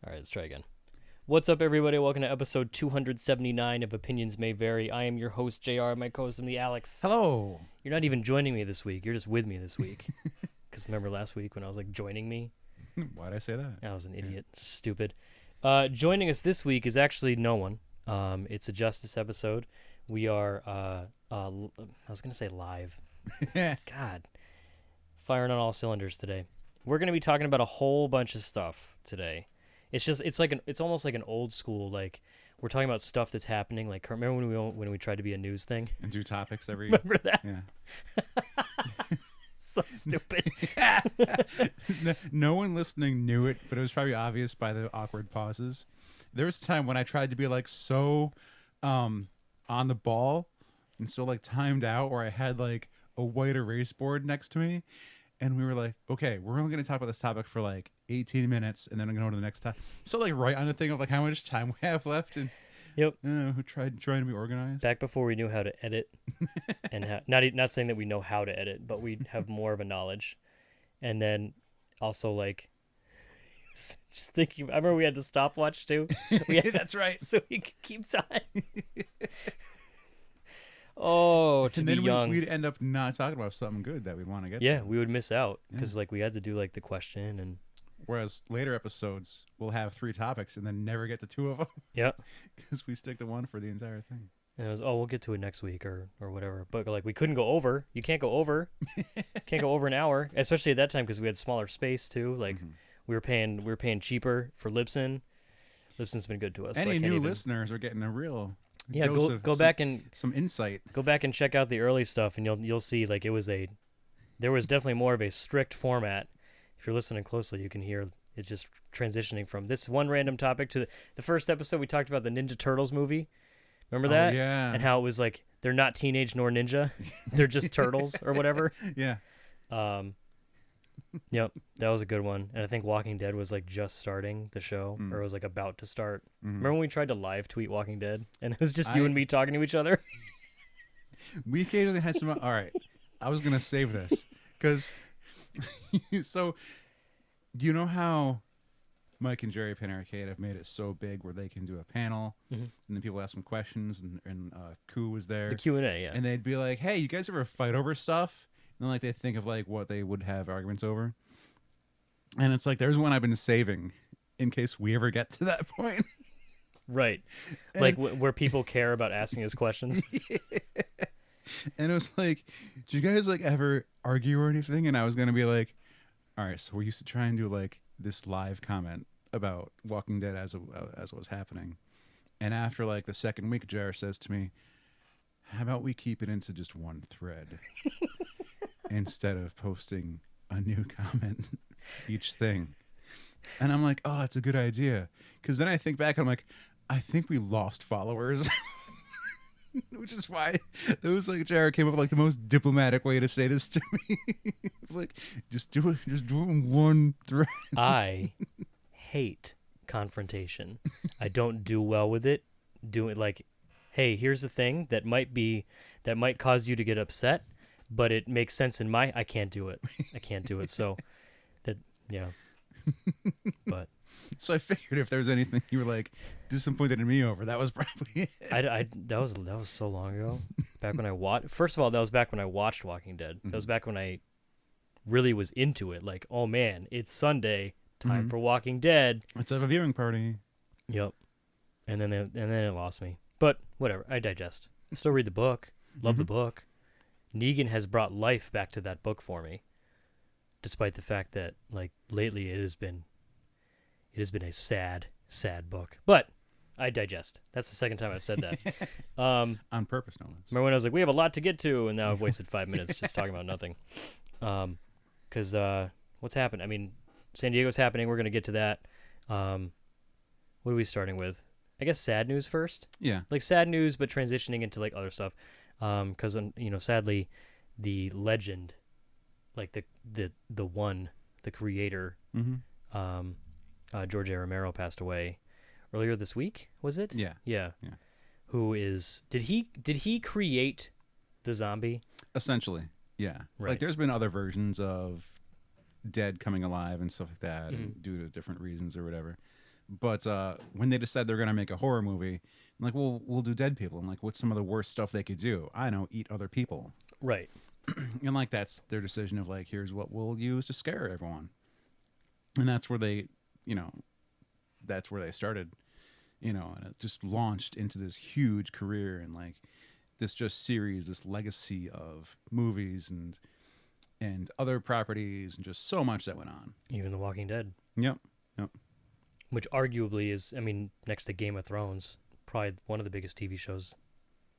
All right, let's try again. What's up, everybody? Welcome to episode 279 of Opinions May Vary. I am your host, JR. My co-host, the Alex. Hello. You're not even joining me this week. You're just with me this week. Because remember last week when I was like joining me? Why'd I say that? I was an idiot. Stupid. Joining us this week is actually no one. It's a Justice episode. We are, I was going to say live. God. Firing on all cylinders today. We're going to be talking about a whole bunch of stuff today. It's almost like an old school, like we're talking about stuff that's happening. Like remember when we tried to be a news thing and do topics every. Remember that? Yeah. So stupid. No one listening knew it, but it was probably obvious by the awkward pauses. There was a time when I tried to be like so, on the ball, and so like timed out, where I had like a white erase board next to me. And we were like, okay, we're only going to talk about this topic for like 18 minutes, and then I'm going to go to the next topic. So like right on the thing of like how much time we have left, and Yep. who tried trying to be organized. Back before we knew how to edit, and not saying that we know how to edit, but we have more of a knowledge. And then also like just thinking, I remember we had the stopwatch too. That's right. So we could keep time. Oh, to and be then young. we'd end up not talking about something good that we'd want to get Yeah, to. we would miss out because like we had to do like the question and. Whereas later episodes, we'll have 3 topics and then never get to 2 of them. Yeah. Because we stick to one for the entire thing. And it was, we'll get to it next week or whatever. But like we couldn't go over. You can't go over. Can't go over an hour, especially at that time because we had smaller space too. Like we were paying cheaper for Libsyn. Libsyn's been good to us. Any new listeners are getting a real dose of go back and some insight. Go back and check out the early stuff, and you'll see like there was definitely more of a strict format. If you're listening closely, you can hear it's just transitioning from this one random topic to the first episode. We talked about the Ninja Turtles movie. Remember that? Yeah. And how it was like they're not teenage nor ninja, they're just turtles or whatever. Yeah. Yep, that was a good one. And I think Walking Dead was like just starting the show, or it was like about to start. Remember when we tried to live tweet Walking Dead, and it was just you and me talking to each other? We occasionally had some. All right, I was gonna save this because. So, you know how Mike and Jerry Pan Arcade have made it so big where they can do a panel, and then people ask them questions, and Koo was there. The Q&A, yeah. And they'd be like, "Hey, you guys ever fight over stuff?" And then like they think of like what they would have arguments over. And it's like there's one I've been saving in case we ever get to that point. Right, like where people care about asking us questions. Yeah. And it was like, "Do you guys like ever argue or anything?" And I was gonna be like, "All right, so we used to try and do like this live comment about Walking Dead as it was happening." And after like the second week, Jared says to me, "How about we keep it into just one thread instead of posting a new comment each thing?" And I'm like, "Oh, that's a good idea." Because then I think back, I'm like, I think we lost followers. Which is why it was like Jared came up with like the most diplomatic way to say this to me. Like, just do it in one thread. I hate confrontation. I don't do well with it. Do it like, hey, here's the thing that might cause you to get upset, but it makes sense in I can't do it. I can't do it. So that, yeah. But so I figured if there was anything you were like disappointed in me over, that was probably it. that was so long ago. Back when I watched. First of all, that was back when I watched Walking Dead. That was back when I really was into it. Like, oh man, it's Sunday, time for Walking Dead. Let's have a viewing party. Yep. And then it lost me. But whatever. I digest. Still read the book. Love the book. Negan has brought life back to that book for me, despite the fact that like lately it has been a sad book. But I digest. That's the second time I've said that. On purpose, no less. Remember when I was like, we have a lot to get to, and now I've wasted 5 minutes just talking about nothing. Because what's happened? I mean, San Diego's happening. We're going to get to that. What are we starting with? I guess sad news first. Yeah. Like sad news, but transitioning into like other stuff. Because sadly, the legend, like the creator, George A. Romero passed away earlier this week. Was it? Yeah. Yeah. Who is? Did he create the zombie? Essentially, yeah. Right. Like there's been other versions of dead coming alive and stuff like that, and due to different reasons or whatever. But when they decide they're gonna make a horror movie, I'm like, well, we'll do dead people. And like, what's some of the worst stuff they could do? I know, eat other people. Right. And like, that's their decision of like, here's what we'll use to scare everyone. And that's where they, you know, that's where they started, you know, and it just launched into this huge career and like this just series, this legacy of movies and other properties and just so much that went on. Even The Walking Dead. Yep. Yep. Which arguably is, I mean, next to Game of Thrones, probably one of the biggest TV shows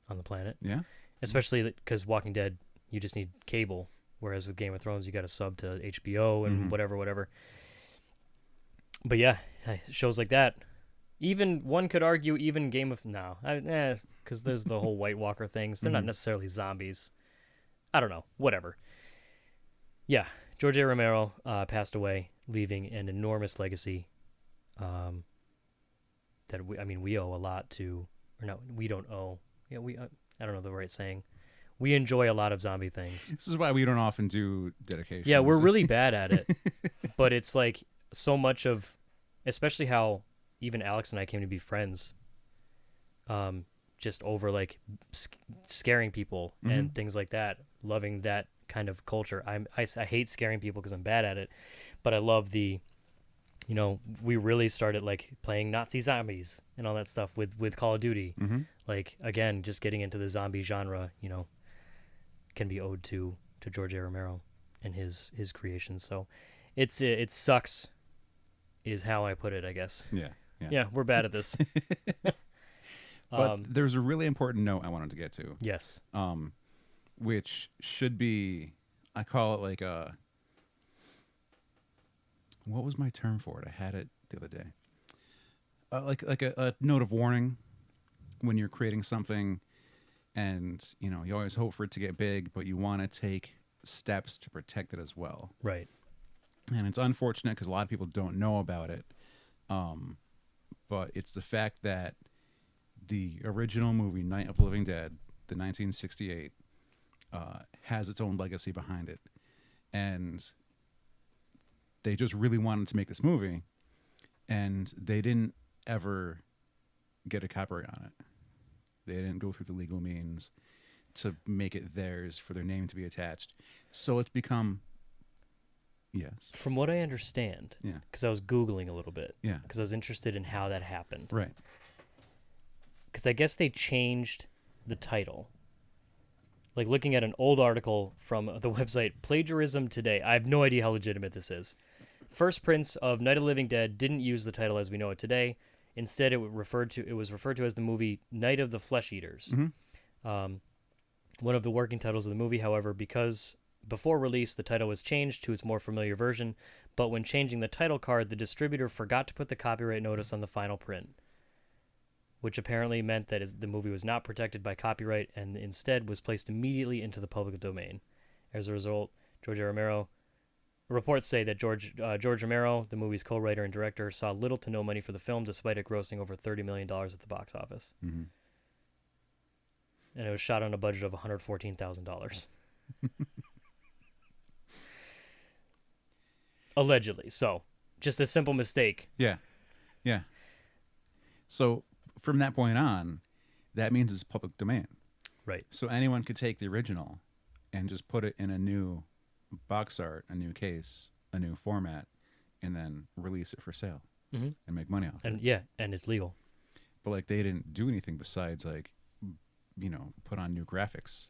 on the planet. Yeah. Especially because Walking Dead, you just need cable, whereas with Game of Thrones, you got to sub to HBO and whatever. But yeah, shows like that. Even one could argue, even Game of because there's the whole White Walker things. They're not necessarily zombies. I don't know. Whatever. Yeah, George A. Romero passed away, leaving an enormous legacy. That we owe a lot to, or no, we don't owe. Yeah, I don't know the right saying. We enjoy a lot of zombie things. This is why we don't often do dedication. Yeah, we're really bad at it, but it's like so much of, especially how even Alex and I came to be friends, just over like scaring people and things like that. Loving that kind of culture. I hate scaring people because I'm bad at it, but I love the. You know, we really started like playing Nazi zombies and all that stuff with Call of Duty. Like, again, just getting into the zombie genre, you know, can be owed to George A. Romero and his creations. So it sucks is how I put it, I guess. Yeah, we're bad at this. But there's a really important note I wanted to get to. Yes. Which should be, I call it like a, what was my term for it? I had it the other day. Like a note of warning when you're creating something, and you know you always hope for it to get big, but you want to take steps to protect it as well. Right. And it's unfortunate because a lot of people don't know about it. But it's the fact that the original movie Night of the Living Dead, the 1968, has its own legacy behind it, and they just really wanted to make this movie, and they didn't ever get a copyright on it. They didn't go through the legal means to make it theirs for their name to be attached. So it's become, yes. From what I understand, Yeah. because I was Googling a little bit, Yeah. because I was interested in how that happened. Right. Because I guess they changed the title. Like looking at an old article from the website Plagiarism Today. I have no idea how legitimate this is. First prints of Night of the Living Dead didn't use the title as we know it today. Instead, it was referred to as the movie Night of the Flesh Eaters. One of the working titles of the movie, however, because before release the title was changed to its more familiar version, but when changing the title card, the distributor forgot to put the copyright notice on the final print, which apparently meant that the movie was not protected by copyright and instead was placed immediately into the public domain. As a result, George A. Romero. Reports say that George Romero, the movie's co-writer and director, saw little to no money for the film, despite it grossing over $30 million at the box office. And it was shot on a budget of $114,000. Allegedly. So, just a simple mistake. Yeah. Yeah. So from that point on, that means it's public domain. Right. So anyone could take the original and just put it in a new box art, a new case, a new format, and then release it for sale and make money off it. And it's legal. But like they didn't do anything besides like, you know, put on new graphics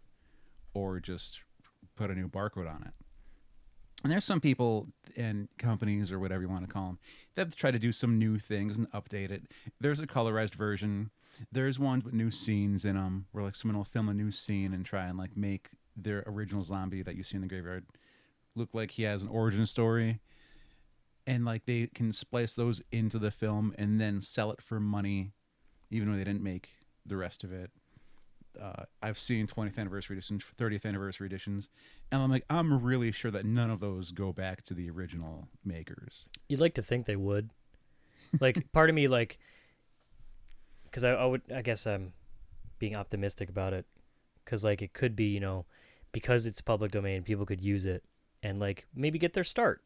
or just put a new barcode on it. And there's some people and companies or whatever you want to call them that try to do some new things and update it. There's a colorized version. There's ones with new scenes in them where like someone will film a new scene and try and like make their original zombie that you see in the graveyard look like he has an origin story. And like they can splice those into the film and then sell it for money, even though they didn't make the rest of it. I've seen 20th anniversary editions, 30th anniversary editions, and I'm like, I'm really sure that none of those go back to the original makers. You'd like to think they would. Like, part of me, like, because I guess I'm being optimistic about it, because like it could be, you know, because it's public domain, people could use it and like maybe get their start.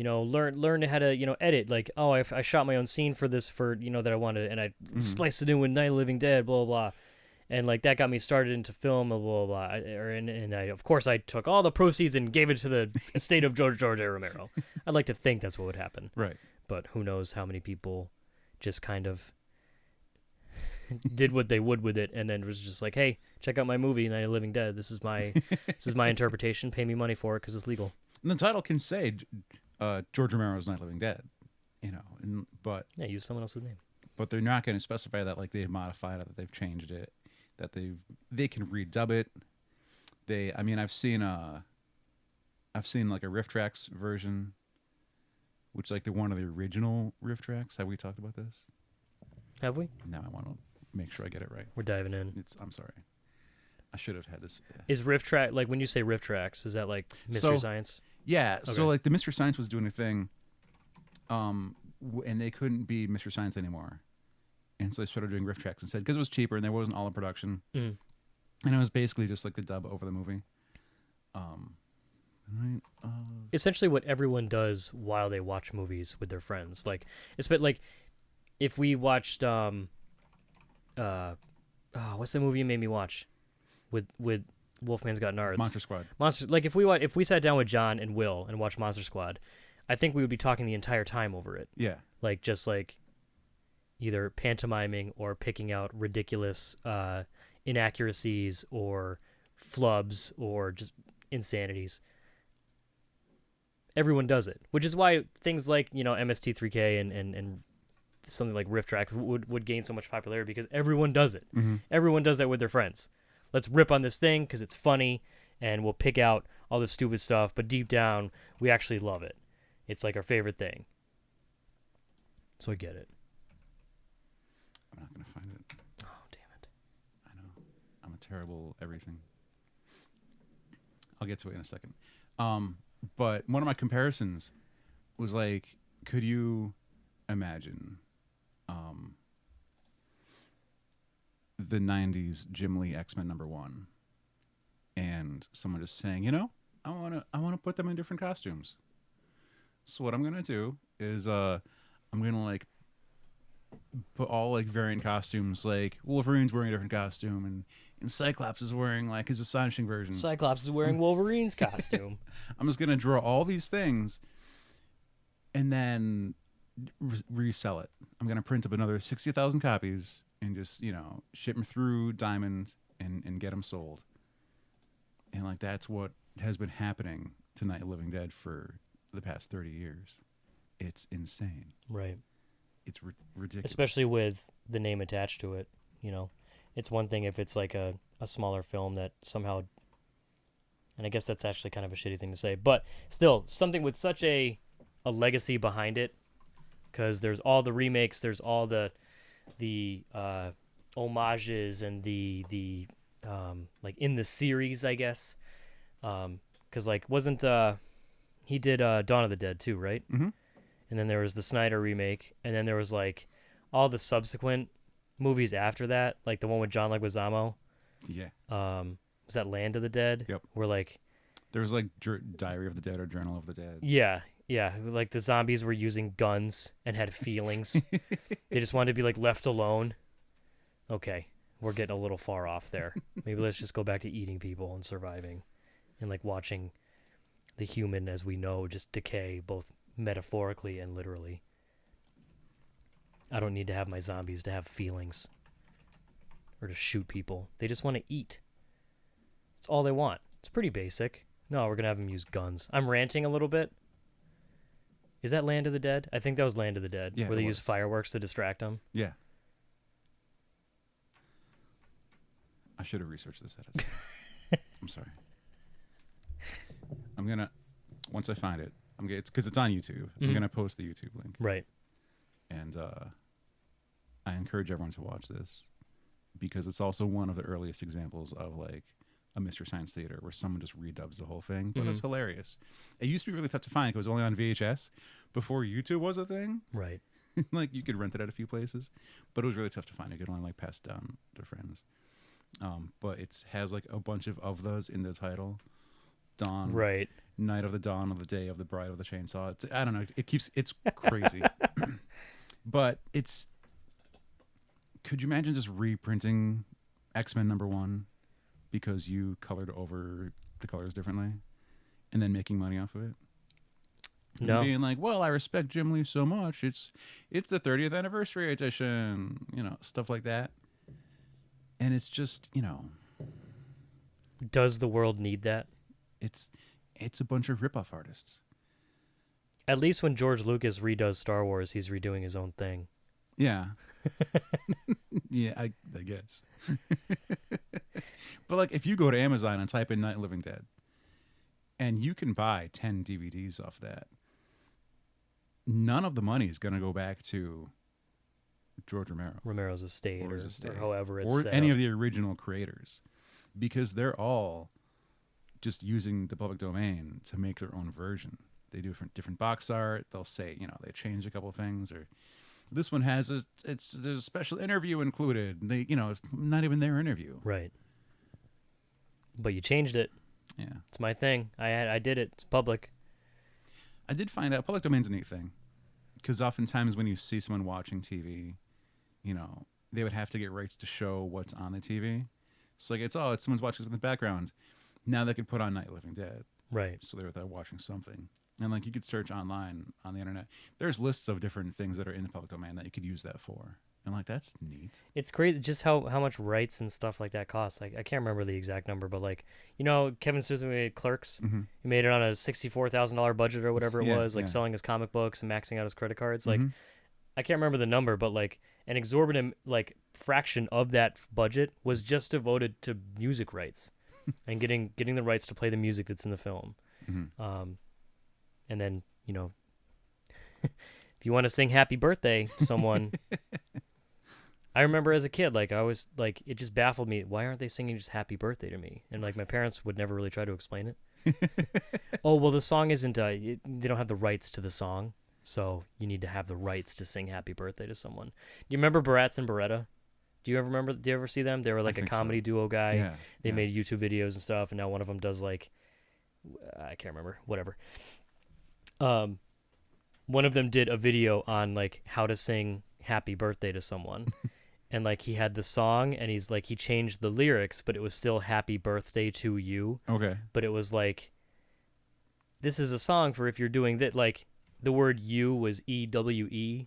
learn how to edit. Like, oh, I shot my own scene for this that I wanted, and I spliced it in with Night of the Living Dead, blah blah blah. And like that got me started into film, blah blah blah. And I, of course, I took all the proceeds and gave it to the estate of George A. Romero. I'd like to think that's what would happen, Right. but who knows how many people just kind of did what they would with it, and then was just like, hey, check out my movie, Night of the Living Dead. This is my interpretation. Pay me money for it because it's legal. And the title can say George Romero's Night of the Living Dead, but Yeah, use someone else's name. But they're not going to specify that like they've modified it, that they've changed it, that they can redub it. I've seen like a riff tracks version, which like they're one of the original riff tracks. Have we talked about this? Have we? No, I want to make sure I get it right. We're diving in. I'm sorry. I should have had this. Is riff track, like when you say riff tracks, is that like Mystery Science? Yeah. Okay. So like the Mystery Science was doing a thing, and they couldn't be Mystery Science anymore. And so they started doing riff tracks instead because it was cheaper and there wasn't all in production. And it was basically just like the dub over the movie. Right. Essentially what everyone does while they watch movies with their friends. Like, it's been like if we watched, what's the movie you made me watch with Wolfman's Got Nards? Monster Squad. Like if we sat down with John and Will and watched Monster Squad, I think we would be talking the entire time over it. Yeah. Like just like either pantomiming or picking out ridiculous inaccuracies or flubs or just insanities. Everyone does it, which is why things like MST3K and something like riff track would gain so much popularity, because everyone does it. Everyone does that with their friends. Let's rip on this thing because it's funny, and we'll pick out all the stupid stuff, but deep down we actually love it. It's like our favorite thing. So I get it. I'm not going to find it. Oh, damn it. I know. I'm a terrible everything. I'll get to it in a second. But one of my comparisons was like, could you imagine the 90s Jim Lee X-Men #1 and someone just saying, I want to put them in different costumes. So what I'm going to do is I'm going to like put all like variant costumes, like Wolverine's wearing a different costume and Cyclops is wearing like his astonishing version. Cyclops is wearing Wolverine's costume. I'm just going to draw all these things and then resell it. I'm going to print up another 60,000 copies and just, ship them through Diamond and get them sold. And like that's what has been happening to Night of the Living Dead for the past 30 years. It's insane. Right. It's ridiculous. Especially with the name attached to it, It's one thing if it's like a smaller film that somehow, and I guess that's actually kind of a shitty thing to say, but still something with such a legacy behind it, because there's all the remakes, there's all the homages and the like in the series, I guess, because like wasn't he did Dawn of the Dead too, right? Mm-hmm. And then there was the Snyder remake, and then there was like all the subsequent movies after that, like the one with John Leguizamo. Yeah. Was that Land of the Dead? Yep. Where like there was like Diary of the Dead or Journal of the Dead. Yeah. Like the zombies were using guns and had feelings. They just wanted to be like left alone. Okay, we're getting a little far off there. Maybe let's just go back to eating people and surviving, and like watching the human as we know just decay, both metaphorically and literally. I don't need to have my zombies to have feelings or to shoot people. They just want to eat. That's all they want. It's pretty basic. No, we're going to have them use guns. I'm ranting a little bit. Is that Land of the Dead? I think that was Land of the Dead, yeah, where they use fireworks to distract them. Yeah. I should have researched this. I'm sorry. I'm going to, once I find it, it's because it's on YouTube. I'm going to post the YouTube link. Right. And I encourage everyone to watch this because it's also one of the earliest examples of like a Mystery Science Theater where someone just redubs the whole thing, but it's hilarious. It used to be really tough to find because it was only on VHS before YouTube was a thing. Right. Like you could rent it at a few places, but it was really tough to find. You could only like pass it down to friends. But it has like a bunch of those in the title. dawn, Right. night of the dawn of the day of the bride of the chainsaw. I don't know. It's crazy. But could you imagine just reprinting X-Men #1 because you colored over the colors differently and then making money off of it? No. And being like, well, I respect Jim Lee so much. It's the 30th anniversary edition, stuff like that. And it's just, Does the world need that? it's a bunch of ripoff artists. At least when George Lucas redoes Star Wars, he's redoing his own thing. Yeah. Yeah, I guess. But like if you go to Amazon and type in Night of the Living Dead and you can buy 10 DVDs off that, none of the money is going to go back to George Romero's estate, or, or however it's or set any up. of the original creators, because they're all just using the public domain to make their own version. They do different box art. They'll say, they change a couple things, or this one has there's a special interview included. They, it's not even their interview. Right. But you changed it. Yeah. It's my thing. I did it. It's public. I did find out public domain's a neat thing, because oftentimes when you see someone watching TV, they would have to get rights to show what's on the TV. It's like it's someone's watching in the background. Now they could put on Night of the Living Dead. Right. So they're watching something. And like you could search online on the internet. There's lists of different things that are in the public domain that you could use that for. And like that's neat. It's crazy just how much rights and stuff like that costs. Like I can't remember the exact number, but like Kevin Smith made Clerks. Mm-hmm. He made it on a $64,000 budget or whatever it Yeah, was, like yeah. selling his comic books and maxing out his credit cards. Like Mhm. I can't remember the number, but like an exorbitant like fraction of that budget was just devoted to music rights and getting the rights to play the music that's in the film. Mhm. And then if you want to sing Happy Birthday to someone. I remember as a kid, like I was like, it just baffled me. Why aren't they singing just Happy Birthday to me? And like my parents would never really try to explain it. Oh, well, the song isn't, they don't have the rights to the song. So you need to have the rights to sing Happy Birthday to someone. Do you remember Barats and Beretta? Do you ever see them? They were like a think so. comedy duo guy. Yeah. They yeah. made YouTube videos and stuff. And now one of them does like, I can't remember, whatever. One of them did a video on like how to sing Happy Birthday to someone. And like he had the song and he's like, he changed the lyrics, but it was still Happy Birthday to You. Okay. But it was like, this is a song for if you're doing that. Like the word you was EWE.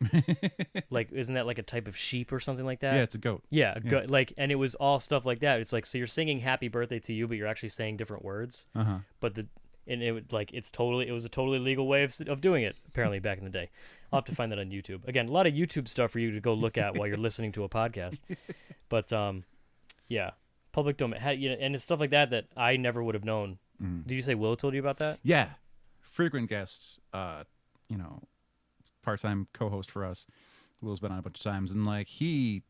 Like, isn't that like a type of sheep or something like that? Yeah, it's a goat. Yeah. Like, and it was all stuff like that. It's like, so you're singing Happy Birthday to You, but you're actually saying different words. Uh-huh. But it was like, it was a totally legal way of doing it, apparently, back in the day. I'll have to find that on YouTube. Again, a lot of YouTube stuff for you to go look at while you're listening to a podcast. But, yeah, public domain. And it's stuff like that I never would have known. Mm. Did you say Will told you about that? Yeah. Frequent guest, part-time co-host for us. Will's been on a bunch of times. And, like, he's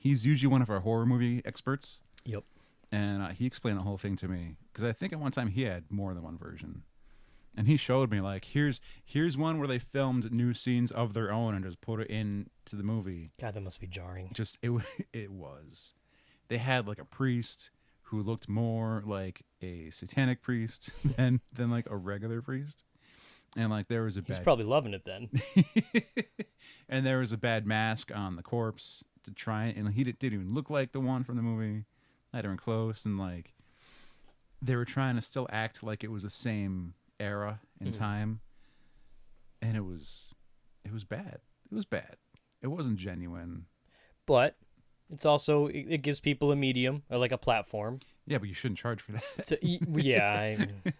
usually one of our horror movie experts. Yep. And he explained the whole thing to me. Because I think at one time he had more than one version. And he showed me, like, here's one where they filmed new scenes of their own and just put it into the movie. God, that must be jarring. Just, it was. They had, like, a priest who looked more like a satanic priest than like, a regular priest. And, like, there was a bad... He's probably loving it then. And there was a bad mask on the corpse to try... And he didn't even look like the one from the movie. Not even close. And, like, they were trying to still act like it was the same era in time. And it was bad. It was bad. It wasn't genuine. But it's also, it gives people a medium or like a platform. Yeah, but you shouldn't charge for that.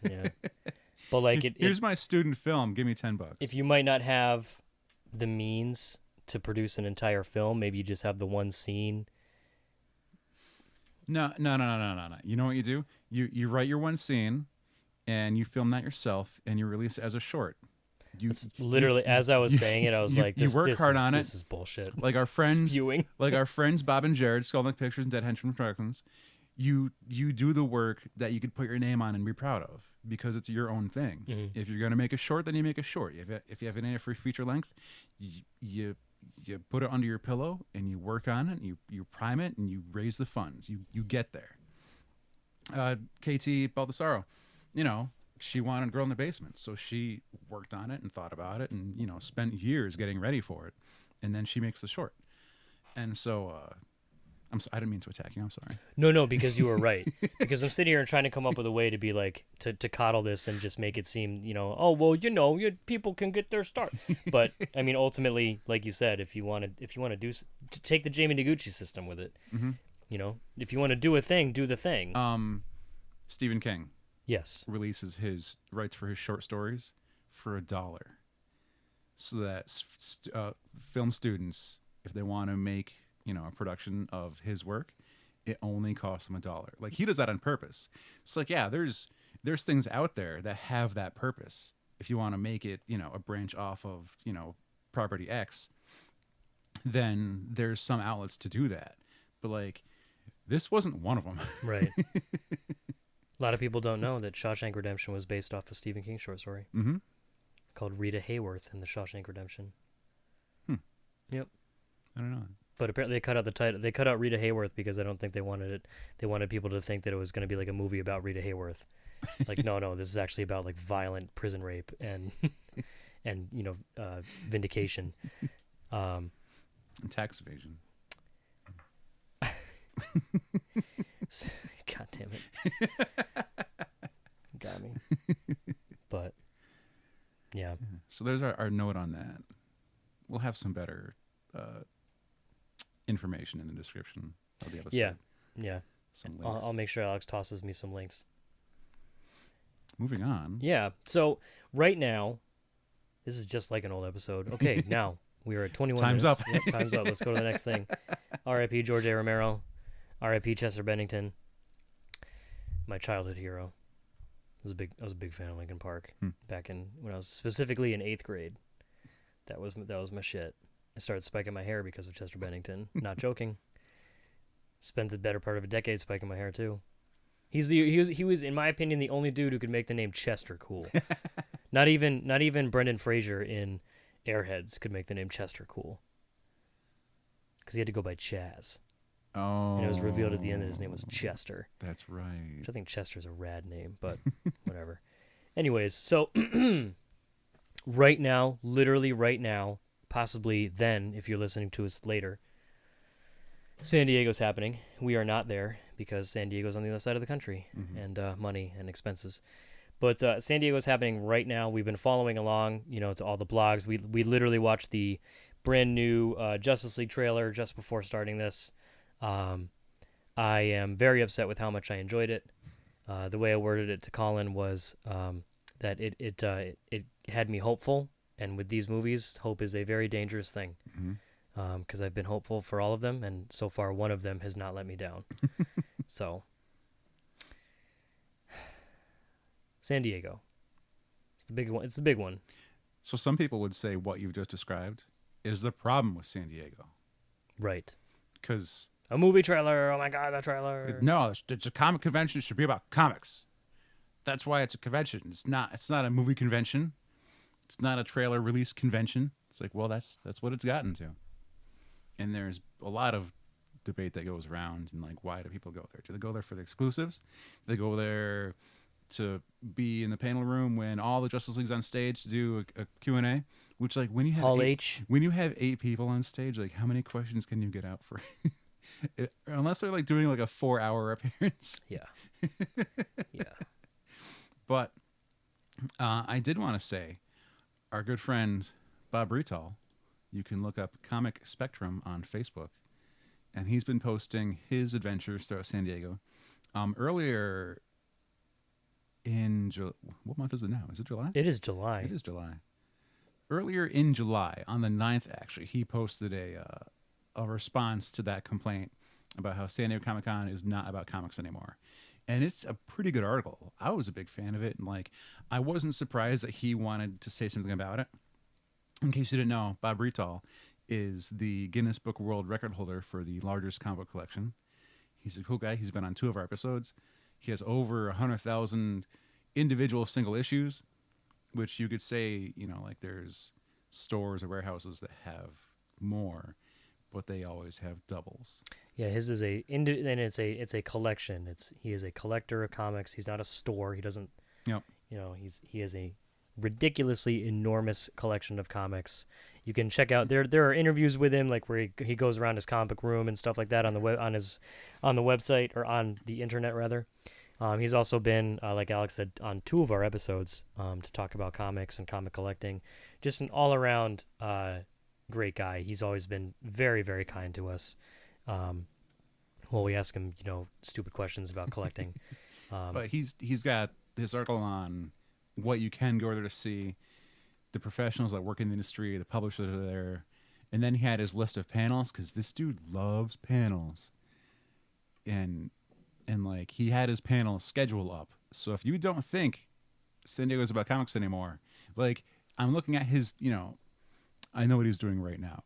Yeah. But like here's my student film. Give me $10. If you might not have the means to produce an entire film, maybe you just have the one scene. No. You know what you do? You write your one scene, and you film that yourself, and you release it as a short. Literally, as I was saying it, I was like, "You work hard on it. This is bullshit." Like our friends, spewing. like our friends Bob and Jared, Skullneck Pictures and Dead Henchman Productions. You do the work that you could put your name on and be proud of because it's your own thing. Mm-hmm. If you're gonna make a short, then you make a short. If you have an idea for feature length, you put it under your pillow and you work on it. And you prime it and you raise the funds. You get there. KT Baldessaro, you know, she wanted Girl in the Basement. So she worked on it and thought about it and, you know, spent years getting ready for it. And then she makes the short. And so, I didn't mean to attack you. I'm sorry. No, because you were right. Because I'm sitting here and trying to come up with a way to be like, to coddle this and just make it seem, oh, well, people can get their start. But, I mean, ultimately, like you said, if you want to take the Jamie Noguchi system with it, Mm-hmm. If you want to do a thing, do the thing. Stephen King Yes. releases his rights for his short stories for $1, so that film students, if they want to make a production of his work, it only costs them $1. Like, he does that on purpose. It's like, yeah, there's things out there that have that purpose. If you want to make it, a branch off of property X, then there's some outlets to do that. But like, this wasn't one of them. Right. A lot of people don't know that Shawshank Redemption was based off a Stephen King short story Mm-hmm. called Rita Hayworth in the Shawshank Redemption. Yep. I don't know. But apparently they cut out the title. They cut out Rita Hayworth because I don't think they wanted it. They wanted people to think that it was going to be like a movie about Rita Hayworth. Like, no, this is actually about like violent prison rape and and vindication. And tax evasion. God damn it. Got me. But yeah. So there's our note on that. We'll have some better information in the description of the episode. Yeah. Some links. I'll make sure Alex tosses me some links. Moving on. Yeah. So right now, this is just like an old episode. Okay, now we are at 21 Time's minutes. up. Yep, time's up. Let's go to the next thing. R.I.P. George A. Romero. R.I.P. Chester Bennington. My childhood hero. I was a big fan of Linkin Park back when I was specifically in 8th grade. That was my shit. I started spiking my hair because of Chester Bennington. Not joking. Spent the better part of a decade spiking my hair too. He was in my opinion the only dude who could make the name Chester cool. Not even Brendan Fraser in Airheads could make the name Chester cool. Because he had to go by Chaz. Oh. And it was revealed at the end that his name was Chester. That's right. Which I think Chester's a rad name, but whatever. Anyways, so right now, literally right now, possibly then, if you're listening to us later, San Diego's happening. We are not there because San Diego's on the other side of the country and money and expenses. But San Diego's happening right now. We've been following along, to all the blogs. We literally watched the brand new Justice League trailer just before starting this. I am very upset with how much I enjoyed it. The way I worded it to Colin was that it had me hopeful, and with these movies, hope is a very dangerous thing. Because I've been hopeful for all of them, and so far one of them has not let me down. So, San Diego, it's the big one. It's the big one. So some people would say what you've just described is the problem with San Diego. Right. Because a movie trailer. Oh my God, that trailer. No, it's a comic convention. It should be about comics. That's why it's a convention. It's not a movie convention. It's not a trailer release convention. It's like, well, that's what it's gotten to. And there's a lot of debate that goes around, and like, why do people go there? Do they go there for the exclusives? Do they go there to be in the panel room when all the Justice League's on stage to do a Q&A? Which, like, when you have 8 people on stage, like, how many questions can you get out for? Unless they're like doing like a 4-hour appearance. Yeah. Yeah. But I did want to say, our good friend Bob Rital, you can look up Comic Spectrum on Facebook, and he's been posting his adventures throughout San Diego. Earlier in what month is it now? Is it July? It is July. It is July. Earlier in July, on the 9th, actually, he posted a response to that complaint about how San Diego Comic-Con is not about comics anymore. And it's a pretty good article. I was a big fan of it, and like, I wasn't surprised that he wanted to say something about it. In case you didn't know, Bob Rital is the Guinness Book World Record holder for the largest comic book collection. He's a cool guy. He's been on 2 of our episodes. He has over 100,000 individual single issues, which you could say, like, there's stores or warehouses that have more, but they always have doubles. Yeah, his is and it's a collection. He is a collector of comics. He's not a store. He doesn't Yep. You know, he has a ridiculously enormous collection of comics. You can check out there are interviews with him, like where he goes around his comic book room and stuff like that on the on the website, or on the internet rather. He's also been, like Alex said, on 2 of our episodes to talk about comics and comic collecting. Just an all-around great guy. He's always been very, very kind to us. Well, we ask him, stupid questions about collecting. But he's got his article on what you can go there to see, the professionals that work in the industry, the publishers that are there, and then he had his list of panels because this dude loves panels, and like he had his panel schedule up. So if you don't think San Diego's about comics anymore, like I'm looking at his, I know what he's doing right now.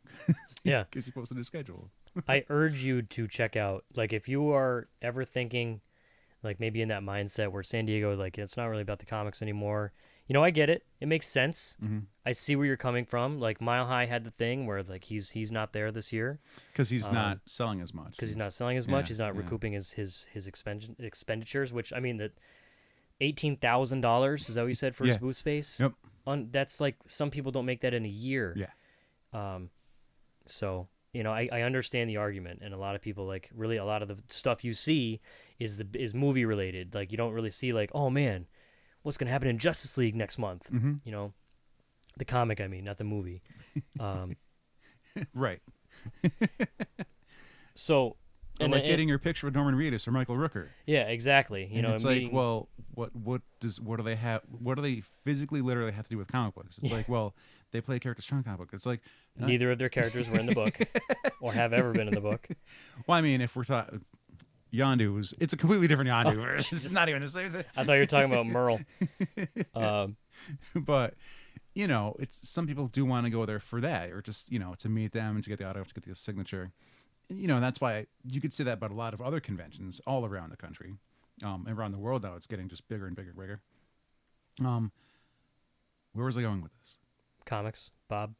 Yeah, because he posted his schedule. I urge you to check out, like, if you are ever thinking, like, maybe in that mindset where San Diego, like, it's not really about the comics anymore. I get it. It makes sense. Mm-hmm. I see where you're coming from. Like, Mile High had the thing where, like, he's not there this year Because he's not selling as much. because he's not selling as much. He's not recouping his expenditures, which, I mean, the $18,000, is that what you said, for his booth space? Yep. That's like, some people don't make that in a year. Yeah. So, I understand the argument, and a lot of people, like, really a lot of the stuff you see is movie related. Like, you don't really see, like, oh man, what's going to happen in Justice League next month? Mm-hmm. The comic, I mean, not the movie. Right. So, and like getting your picture with Norman Reedus or Michael Rooker. Yeah, exactly. It's like, well, what do they have? What do they physically, literally have to do with comic books? It's like, well, they play characters from comic book. It's like neither of their characters were in the book, or have ever been in the book. Well, I mean, if we're talking Yondu, it's a completely different Yondu. It's not even the same thing. I thought you were talking about Merle. But it's, some people do want to go there for that, or just to meet them and to get the autograph, to get the signature. That's why you could say that about a lot of other conventions all around the country, around the world. Now it's getting just bigger and bigger and bigger. Where was I going with this? Comics, Bob.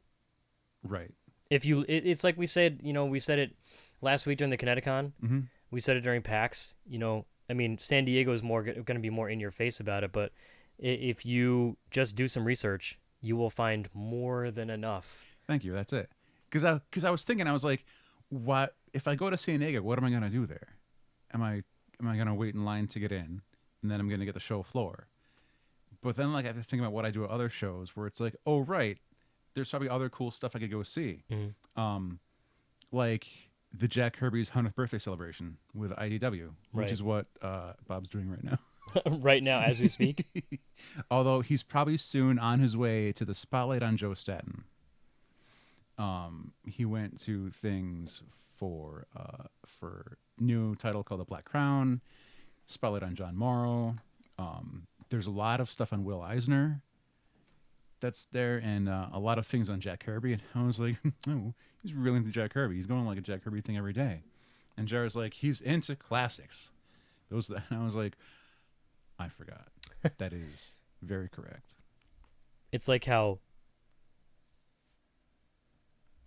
Right. It's like we said. We said it last week during the Kineticon. Mm-hmm. We said it during PAX. I mean, San Diego is more going to be more in your face about it, but if you just do some research, you will find more than enough. Thank you. That's it. Because I was thinking, I was like, what if I go to San Diego? What am I going to do there? Am I going to wait in line to get in, and then I'm going to get the show floor? But then, like, I have to think about what I do at other shows, where it's like, oh right, there's probably other cool stuff I could go see, like the Jack Kirby's 100th birthday celebration with IDW, which is what Bob's doing right now. Right now, as we speak. Although he's probably soon on his way to the spotlight on Joe Staten. He went to things for new title called The Black Crown, spotlight on John Morrow. There's a lot of stuff on Will Eisner that's there, and a lot of things on Jack Kirby. And I was like, oh, he's really into Jack Kirby. He's going like a Jack Kirby thing every day. And Jared's like, he's into classics. And I was like, I forgot. That is very correct. It's like how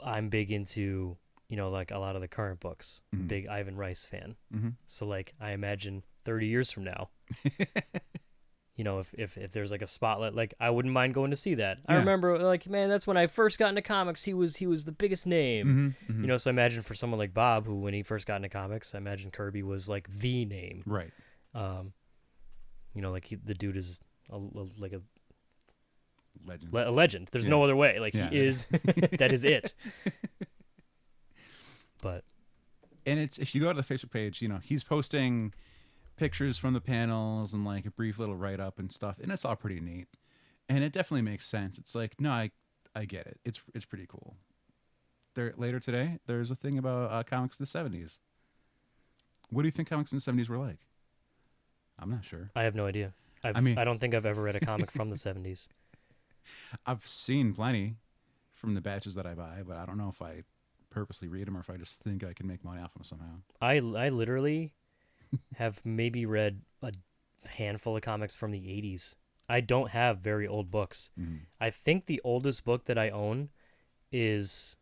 I'm big into, like a lot of the current books. Mm-hmm. Big Ivan Rice fan. Mm-hmm. So, like, I imagine 30 years from now, if there's like a spotlight, like, I wouldn't mind going to see that. Yeah. I remember, like, man, that's when I first got into comics. He was the biggest name. Mm-hmm. Mm-hmm. So I imagine for someone like Bob, who when he first got into comics, I imagine Kirby was like the name. Right. Like the dude is like a legend. A legend. There's no other way. Like, he is. That is it. But, and it's, if you go to the Facebook page, he's posting pictures from the panels and like a brief little write up and stuff, and it's all pretty neat, and it definitely makes sense. It's like, no, I get it. It's pretty cool. There later today, there's a thing about comics in the 70s. What do you think comics in the 70s were like? I'm not sure. I have no idea. I don't think I've ever read a comic from the 70s. I've seen plenty from the batches that I buy, but I don't know if I purposely read them or if I just think I can make money off them somehow. I literally have maybe read a handful of comics from the 80s. I don't have very old books. Mm-hmm. I think the oldest book that I own is,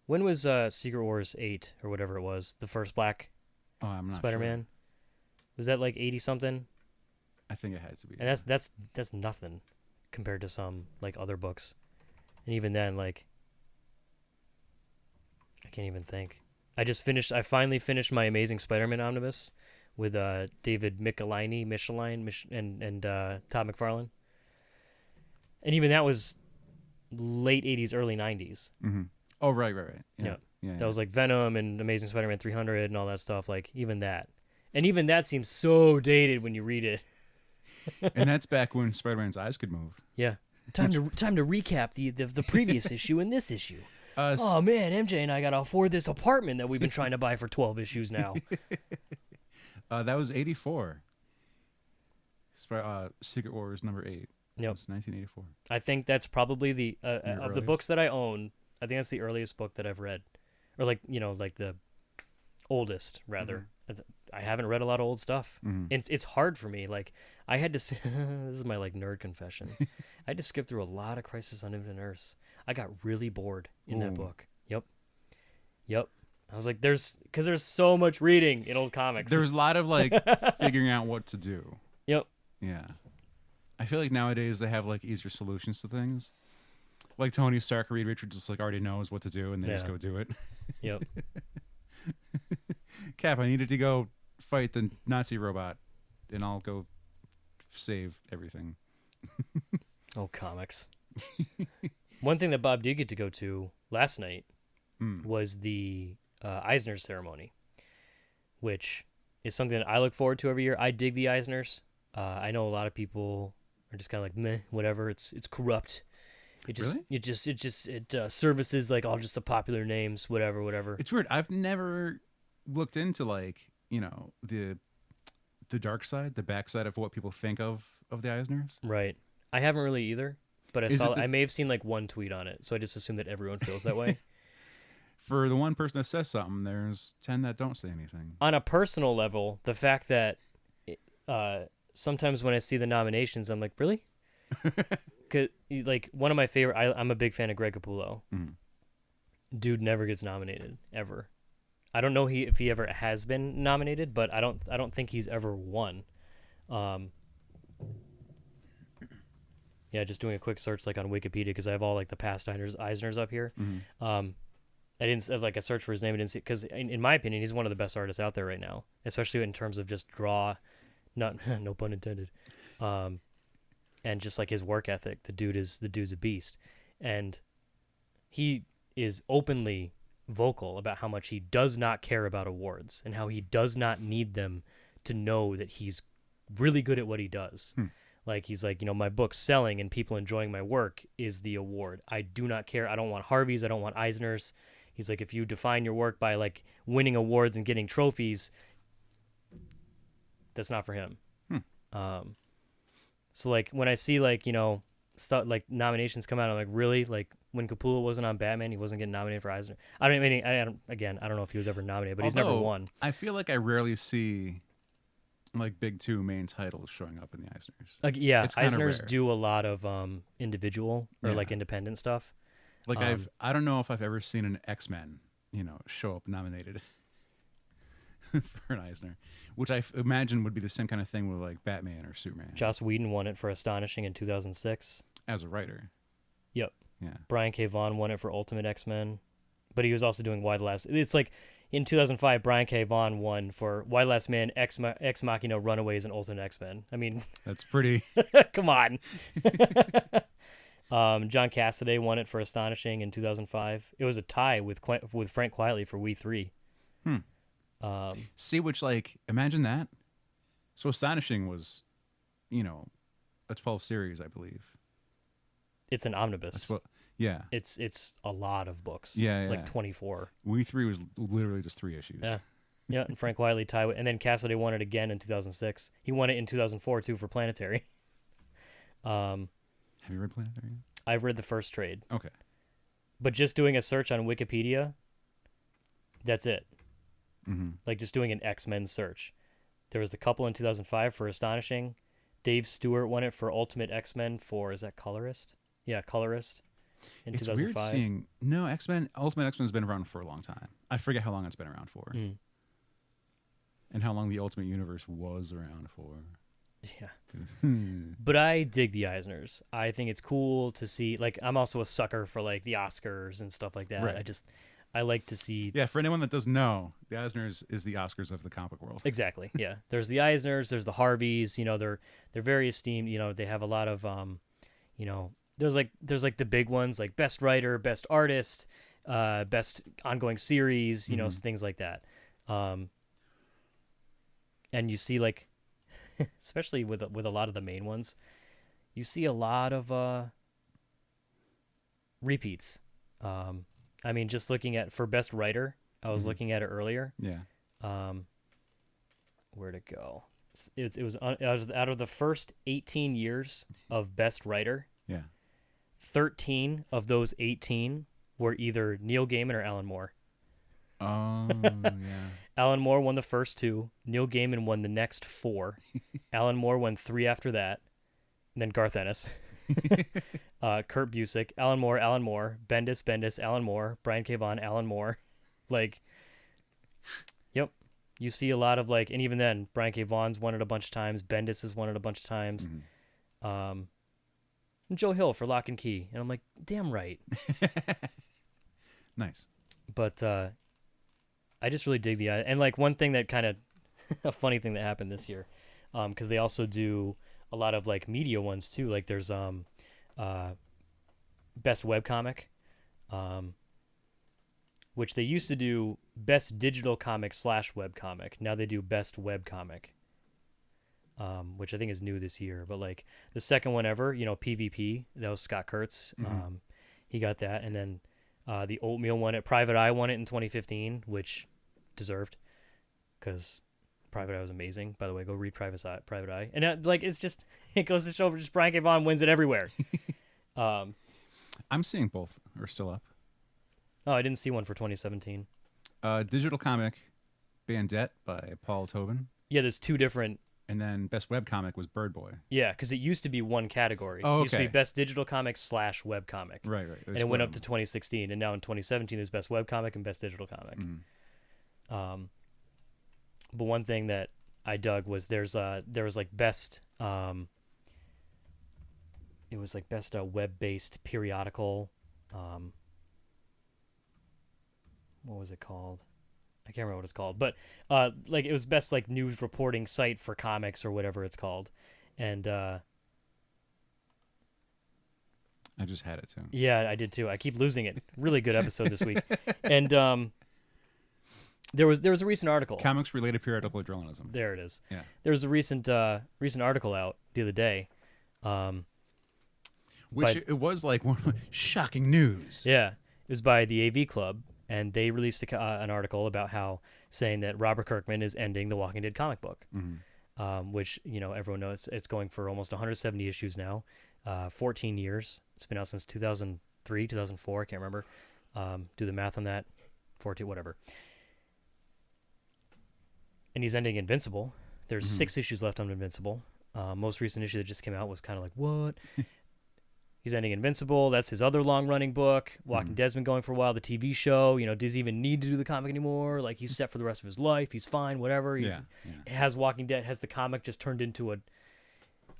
when was Secret Wars 8 or whatever it was, the first black I'm not Spider-Man? Sure. Was that like 80 something? I think it had to be. And that's nothing compared to some like other books. And even then, like, I can't even think. I finally finished my Amazing Spider-Man omnibus with David and Todd McFarlane. And even that was late 80s, early 90s. Mm-hmm. Oh, right. Yeah. Yeah. That was like Venom and Amazing Spider-Man 300 and all that stuff. Like, even that. And even that seems so dated when you read it. And that's back when Spider-Man's eyes could move. Yeah. Time to recap the previous issue and this issue. Uh, Oh man, MJ and I gotta afford this apartment that we've been trying to buy for 12 issues now. That was 84. Secret Wars number 8. Yep. It was 1984. I think that's probably the of the earliest? books that I own. I think that's the earliest book that I've read, or like the oldest rather. Mm-hmm. I haven't read a lot of old stuff. Mm-hmm. It's hard for me. Like I had to. This is my like nerd confession. I had to skip through a lot of Crisis on Infinite Earths. I got really bored in that book. Yep. I was like, there's so much reading in old comics. There was a lot of like figuring out what to do. Yep. Yeah. I feel like nowadays they have like easier solutions to things. Like Tony Stark or Reed Richards just like already knows what to do and they just go do it. Yep. Cap, I needed to go fight the Nazi robot and I'll go save everything. Oh, comics. One thing that Bob did get to go to last night was the Eisners ceremony, which is something that I look forward to every year. I dig the Eisners. I know a lot of people are just kind of like, meh, whatever. It's corrupt. It services like all just the popular names, whatever. It's weird. I've never looked into like, the dark side, the backside of what people think of the Eisners. Right. I haven't really either, but I may have seen like one tweet on it, so I just assume that everyone feels that way. For the one person that says something, there's 10 that don't say anything. On a personal level, the fact that sometimes when I see the nominations, I'm like, really? Cause like one of my favorite, I'm a big fan of Greg Capullo. Mm. Dude never gets nominated ever. I don't know if he ever has been nominated, but I don't think he's ever won. Yeah, just doing a quick search like on Wikipedia because I have all like the past Eisners up here. Mm-hmm. I didn't like I searched for his name. I didn't see because in my opinion, he's one of the best artists out there right now, especially in terms of just draw, not no pun intended, and just like his work ethic. The dude's a beast, and he is openly vocal about how much he does not care about awards and how he does not need them to know that he's really good at what he does. Like he's like, my book's selling and people enjoying my work is the award. I do not care. I don't want Harveys. I don't want Eisners. He's like, if you define your work by like winning awards and getting trophies, that's not for him. So like when I see like, stuff like nominations come out, I'm like, really? Like when Capullo wasn't on Batman, he wasn't getting nominated for Eisner. I don't know if he was ever nominated, but he's never won. I feel like I rarely see like big two main titles showing up in the Eisners. Yeah, it's Eisners rare. do a lot of individual or like independent stuff. Like I don't know if I've ever seen an X-Men, show up nominated for an Eisner, which I imagine would be the same kind of thing with like Batman or Superman. Joss Whedon won it for Astonishing in 2006 as a writer. Yep. Yeah. Brian K. Vaughan won it for Ultimate X-Men, but he was also doing Why the Last. It's like in 2005, Brian K. Vaughan won for Why the Last Man, Ex Machina, Runaways, and Ultimate X-Men. I mean, that's pretty. Come on. John Cassaday won it for Astonishing in 2005. It was a tie with Frank Quietly for We Three. See, which like imagine that. So Astonishing was, a 12 series, I believe. It's an omnibus. Yeah. It's a lot of books. Yeah. Like 24. We Three was literally just 3 issues. Yeah. Yeah, and Frank Quietly tied and then Cassaday won it again in 2006. He won it in 2004 too for Planetary. Have you read Planetary? I've read the first trade. Okay. But just doing a search on Wikipedia, that's it. Mm-hmm. Like just doing an X-Men search. There was the couple in 2005 for Astonishing. Dave Stewart won it for Ultimate X-Men for, is that Colorist? Yeah, Colorist in 2005. Weird seeing, no, Ultimate X-Men has been around for a long time. I forget how long it's been around for. And how long the Ultimate Universe was around for. Yeah. But I dig the Eisners. I think it's cool to see. Like, I'm also a sucker for like the Oscars and stuff like that. Right. I like to see. Yeah, for anyone that doesn't know, the Eisners is the Oscars of the comic world. Exactly. Yeah. There's the Eisners. There's the Harveys. They're very esteemed. They have a lot of there's like the big ones like best writer, best artist, best ongoing series. Things like that. And you see like, especially with a lot of the main ones, you see a lot of repeats. I mean, just looking at for best writer, I was looking at it earlier. Yeah. Where'd it go? It was out of the first 18 years of best writer. Yeah. 13 of those 18 were either Neil Gaiman or Alan Moore. Oh, yeah. Alan Moore won the first 2. Neil Gaiman won the next 4. Alan Moore won 3 after that. And then Garth Ennis. Kurt Busiek, Alan Moore, Bendis, Alan Moore, Brian K. Vaughan, Alan Moore. Like, yep. You see a lot of like, and even then, Brian K. Vaughan's won it a bunch of times. Bendis has won it a bunch of times. And Joe Hill for Lock and Key. And I'm like, damn right. Nice. But I just really dig and like one thing that kind of a funny thing that happened this year, because they also do a lot of like media ones too. Like there's best webcomic, which they used to do best digital comic / webcomic. Now they do best webcomic, which I think is new this year. But like the second one ever, PvP, that was Scott Kurtz. He got that, and then the Oatmeal won it. Private Eye won it in 2015, which deserved, because Private Eye was amazing. By the way, go read Private Eye. And it's just, it goes to show just Brian K. Vaughan wins it everywhere. I'm seeing both are still up. Oh, I didn't see one for 2017. Digital comic, Bandette by Paul Tobin. Yeah, there's 2 different. And then best webcomic was Bird Boy. Yeah, because it used to be one category. Oh, okay. It used to be best digital comic / webcomic. Right. And it went up to 2016. And now in 2017, there's best webcomic and best digital comic. But one thing that I dug was there was like best it was like best web-based periodical. What was it called? I can't remember what it's called, but like it was best like news reporting site for comics or whatever it's called. And I just had it too. Yeah, I did too. I keep losing it. Really good episode this week. And there was a recent article. Comics related periodical journalism. There it is. Yeah. There was a recent article out the other day. It was like shocking news. Yeah, it was by the AV Club, and they released an article about saying that Robert Kirkman is ending the Walking Dead comic book, which everyone knows it's going for almost 170 issues now, 14 years. It's been out since 2003, 2004. I can't remember. Do the math on that. 14, whatever. And he's ending Invincible. There's 6 issues left on Invincible. Most recent issue that just came out was kind of like, what? He's ending Invincible. That's his other long-running book. Walking Dead's been going for a while. The TV show, does he even need to do the comic anymore? Like, he's set for the rest of his life. He's fine, whatever. Has Walking Dead, has the comic just turned into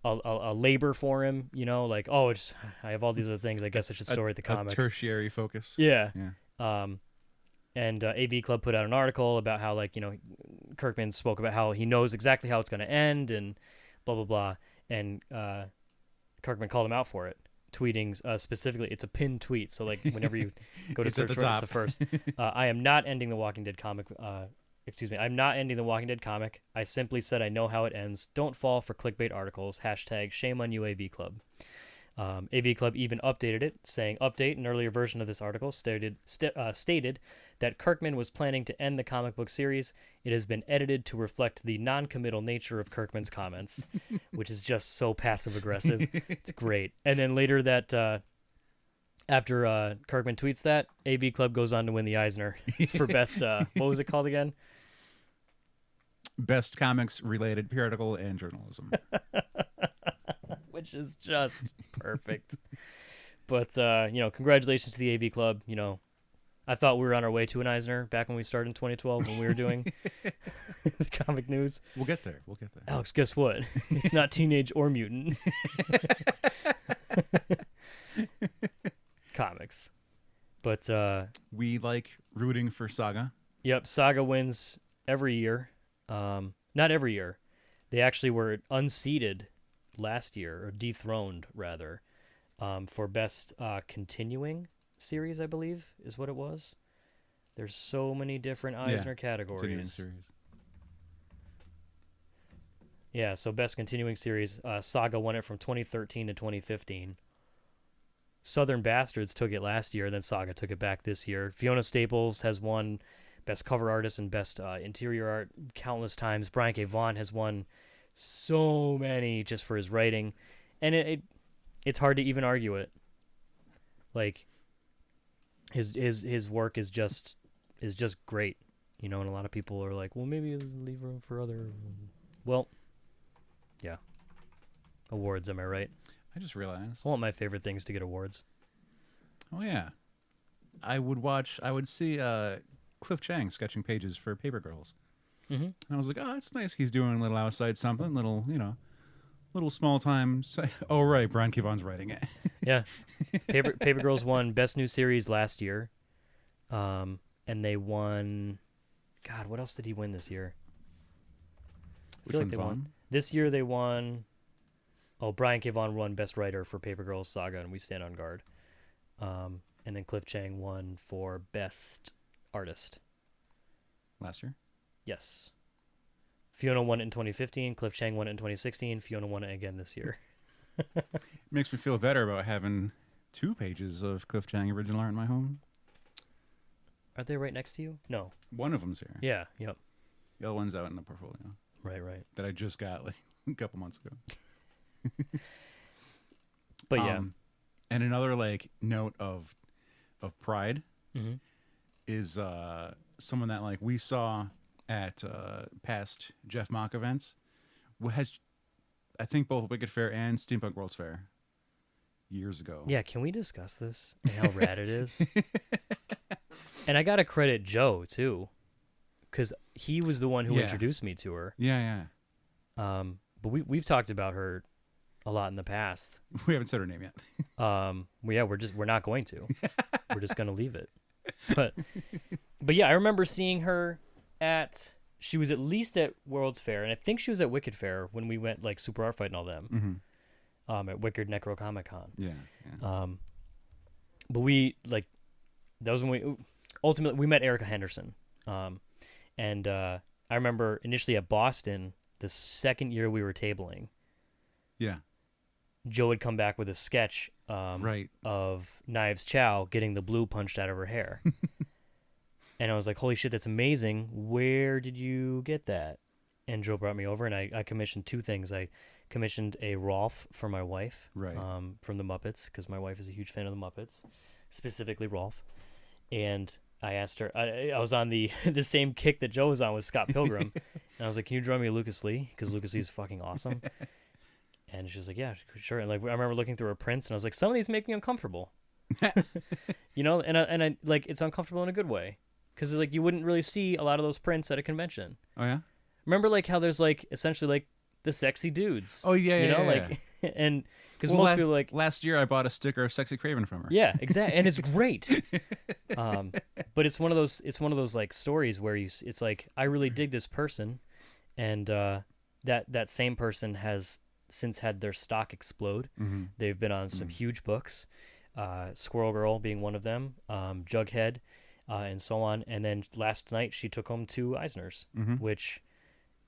a labor for him? Like, I have all these other things. I guess I should story the comic. A tertiary focus. Yeah. And AV Club put out an article about how, Kirkman spoke about how he knows exactly how it's going to end and blah, blah, blah. And Kirkman called him out for it, tweeting specifically. It's a pinned tweet. So, whenever you go to search for it, it's the first. I am not ending the Walking Dead comic. I'm not ending the Walking Dead comic. I simply said I know how it ends. Don't fall for clickbait articles. # shame on you, AV Club. AV Club even updated it, saying, update, an earlier version of this article stated that Kirkman was planning to end the comic book series. It has been edited to reflect the non-committal nature of Kirkman's comments, which is just so passive-aggressive. It's great. And then later after Kirkman tweets that, AV Club goes on to win the Eisner for best, what was it called again? Best comics related periodical and journalism. Which is just perfect. But, congratulations to the AV Club. I thought we were on our way to an Eisner back when we started in 2012 when we were doing the comic news. We'll get there. We'll get there. Alex, guess what? It's not teenage or mutant. Comics. But we like rooting for Saga. yep, Saga wins every year. Not every year. They actually were unseated last year, or dethroned rather, for best continuing series, I believe, is what it was. There's so many different Eisner Continuing categories. series. Yeah, so best continuing series, Saga won it from 2013 to 2015. Southern Bastards took it last year, then Saga took it back this year. Fiona Staples has won best cover artist and best interior art countless times. Brian K. Vaughan has won so many just for his writing, and it's hard to even argue it. Like his work is just great, and a lot of people are like, well, maybe leave room for other. Well, yeah, awards. Am I right? I just realized. I want my favorite things to get awards. Oh yeah, I would see Cliff Chang sketching pages for Paper Girls, and I was like, oh, it's nice. He's doing a little outside something, little small time. Oh right, Brian K. Vaughan's writing it. Yeah, Paper Girls won best new series last year, and they won. God, what else did he win this year? I feel like they won. This year they won. Oh, Brian K. Vaughan won Best Writer for Paper Girls Saga and We Stand on Guard. And then Cliff Chang won for Best Artist. Last year? Yes. Fiona won it in 2015. Cliff Chang won it in 2016. Fiona won it again this year. Makes me feel better about having 2 pages of Cliff Chang original art in my home. Are they right next to you? No. One of them's here. Yeah, yep. The other one's out in the portfolio. Right. That I just got like a couple months ago. But yeah. And another like note of pride is someone that like we saw at past Jeff Mock events, has I think both Wicked Fair and Steampunk World's Fair years ago. Yeah, can we discuss this and how rad it is? And I gotta credit Joe too, because he was the one who introduced me to her. Yeah. But we've talked about her a lot in the past. We haven't said her name yet. We're not going to. We're just gonna leave it. But yeah, I remember seeing her she was at least at World's Fair, and I think she was at Wicked Fair when we went like Super Art Fight and all them. At Wicked Necro Comic Con. Yeah. But that was when we ultimately met Erica Henderson. And I remember initially at Boston, the second year we were tabling. Yeah. Joe had come back with a sketch of Knives Chow getting the blue punched out of her hair. And I was like, holy shit, that's amazing. Where did you get that? And Joe brought me over, and I commissioned 2 things. I commissioned a Rolf for my wife from the Muppets, because my wife is a huge fan of the Muppets, specifically Rolf. And I asked her, I was on the same kick that Joe was on with Scott Pilgrim. And I was like, can you draw me Lucas Lee? Because Lucas Lee is fucking awesome. And she was like, yeah, sure. And like, I remember looking through her prints, and I was like, some of these make me uncomfortable. And I like, it's uncomfortable in a good way. Because like, you wouldn't really see a lot of those prints at a convention. Oh, yeah? Remember like how there's like, essentially like the sexy dudes. Oh, yeah, like, and because most people like. Last year I bought a sticker of Sexy Craven from her. Yeah, exactly. And it's great. But it's one of those like stories where it's like, I really dig this person. And that same person has since had their stock explode. They've been on some huge books, Squirrel Girl being one of them, Jughead, and so on. And then last night she took home 2 Eisners, which,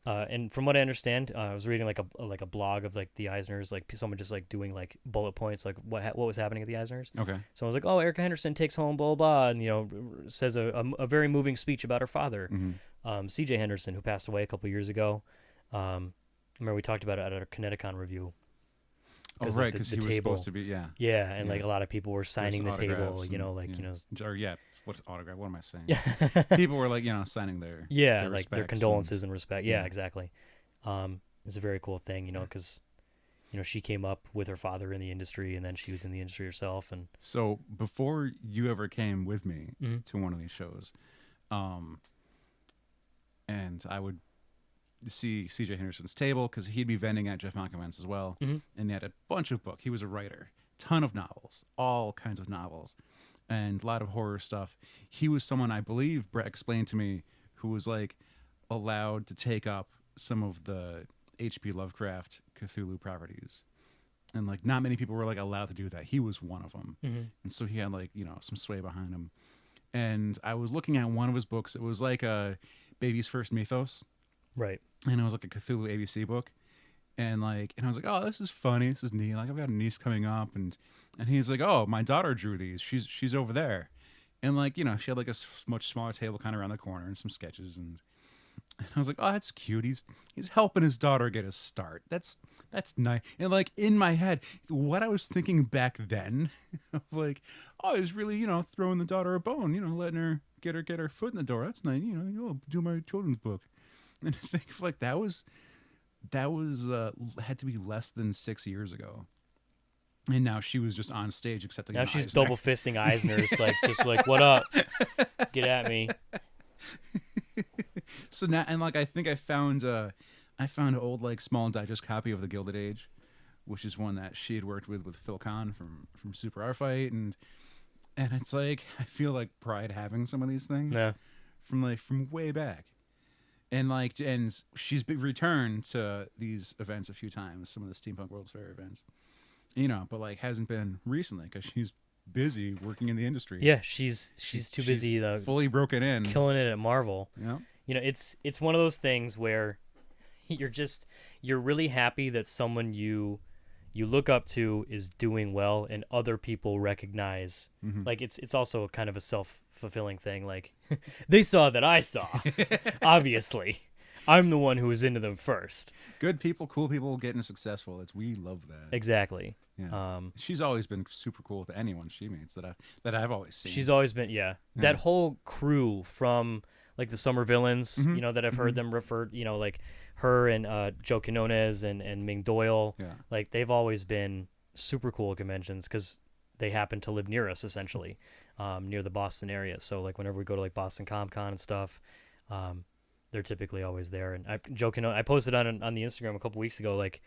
and from what I understand, I was reading like a blog of like the Eisners, like someone just like doing like bullet points, like what was happening at the Eisners. Okay. So I was like, oh, Erica Henderson takes home blah blah, and says a very moving speech about her father, C.J. Henderson, who passed away a couple years ago. I remember we talked about it at our Kineticon review. Oh, right, because he was supposed to be, Yeah, and like a lot of people were signing the table, Or what autograph? What am I saying? People were like, signing their their condolences and respect. Yeah, exactly. It's a very cool thing, because she came up with her father in the industry, and then she was in the industry herself. And so before you ever came with me to one of these shows, and I would see C.J. Henderson's table because he'd be vending at Jeff Mock events as well, and he had a bunch of books. He was a writer, ton of novels, all kinds of novels, and a lot of horror stuff. He was someone I believe Brett explained to me who was like allowed to take up some of the H.P. Lovecraft Cthulhu properties. And like not many people were like allowed to do that. He was one of them. And so he had like, some sway behind him. And I was looking at one of his books. It was like a Baby's First Mythos. Right. And it was like a Cthulhu ABC book. And I was like, oh, this is funny. This is neat. Like I've got a niece coming up, and he's like, oh, my daughter drew these. She's over there. And like, she had like a much smaller table kind of around the corner and some sketches, and I was like, oh, that's cute. He's helping his daughter get a start. That's nice. And like in my head, what I was thinking back then, of like, oh, he was really, throwing the daughter a bone, letting her get her foot in the door. That's nice. You'll do my children's book. And I think like that was had to be less than 6 years ago. And now she was just on stage accepting. Now she's Eisner. double fisting Eisners, like just like, what up? Get at me. So now, and like I think I found an old like small digest copy of The Gilded Age, which is one that she had worked with Phil Kahn from Super R Fight, and it's like I feel like pride having some of these things from way back, and she's been returned to these events a few times, some of the Steampunk World's Fair events, but like hasn't been recently because she's busy working in the industry. Yeah, she's too busy. Fully broken in, killing it at Marvel. Yeah. It's one of those things where you're really happy that someone you look up to is doing well and other people recognize. Like it's also kind of a self-fulfilling thing. Like they saw that I saw. Obviously, I'm the one who was into them first. Good people, cool people getting successful. We love that. Exactly. Yeah. She's always been super cool with anyone she meets that I've always seen. She's always been that whole crew from like the Summer Villains, that I've heard them referred, like her and Joe Quinones and Ming Doyle. Yeah. Like they've always been super cool at conventions because they happen to live near us essentially, near the Boston area. So like whenever we go to like Boston Comic Con and stuff, they're typically always there. And I posted on the Instagram a couple weeks ago, like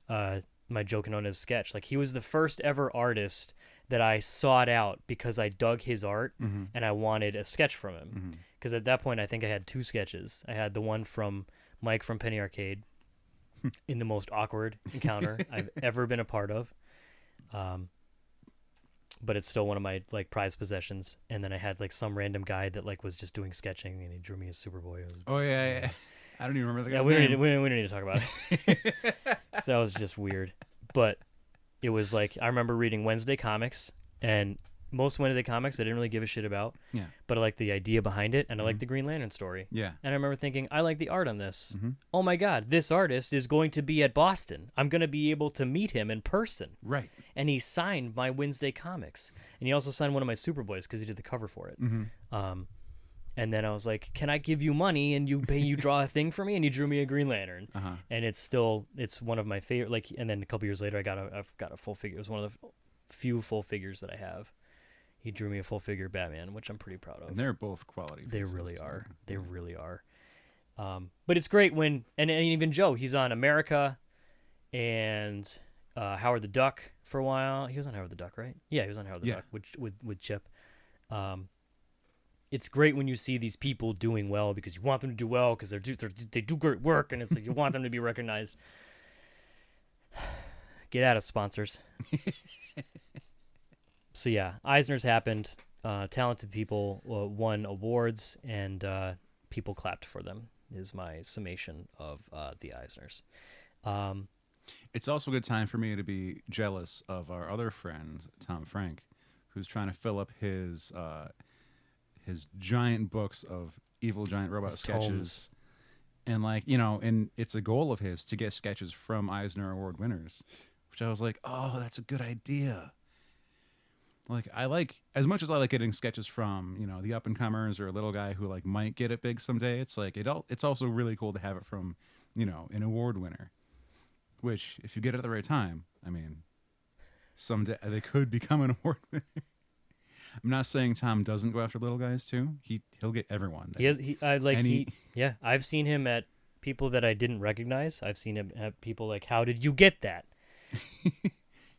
my Joe Quinones sketch. Like he was the first ever artist that I sought out because I dug his art and I wanted a sketch from him. Because at that point, I think I had 2 sketches. I had the one from Mike from Penny Arcade in the most awkward encounter I've ever been a part of. But it's still one of my like prized possessions. And then I had like some random guy that like was just doing sketching and he drew me a Superboy. Oh yeah. I don't even remember the guy's we name. don't need to talk about it. So that was just weird. But it was like I remember reading Wednesday comics, and most Wednesday comics I didn't really give a shit about. Yeah. But I liked the idea behind it, and I liked the Green Lantern story. Yeah. And I remember thinking, I like the art on this. Oh my God, this artist is going to be at Boston. I'm going to be able to meet him in person. Right. And he signed my Wednesday comics, and he also signed one of my Superboys because he did the cover for it. And then I was like, can I give you money and you draw a thing for me? And he drew me a Green Lantern. And it's one of my favorite. Like, and then a couple years later, I've got a full figure. It was one of the few full figures that I have. He drew me a full figure Batman, which I'm pretty proud of. And they're both quality pieces. They really are. They really are. But it's great when, and even Joe, he's on America and Howard the Duck for a while. He was on Howard the Duck, right? Yeah, he was on Howard the Duck with Chip. It's great when you see these people doing well because you want them to do well because they do great work, and it's like you want them to be recognized. Get at us, sponsors. So yeah, Eisners happened. Talented people won awards, and people clapped for them. Is my summation of the Eisners. It's also a good time for me to be jealous of our other friend Tom Frank, who's trying to fill up his giant books of evil giant robot sketches. Tomes. And and it's a goal of his to get sketches from Eisner Award winners, which I was like, oh, that's a good idea. Like as much as I like getting sketches from, the up and comers or a little guy who might get it big someday, it's like it's also really cool to have it from, an award winner, which if you get it at the right time, I mean, someday they could become an award winner. I'm not saying Tom doesn't go after little guys too. He'll get everyone. I've seen him at people that I didn't recognize. I've seen him have people like, "How did you get that?"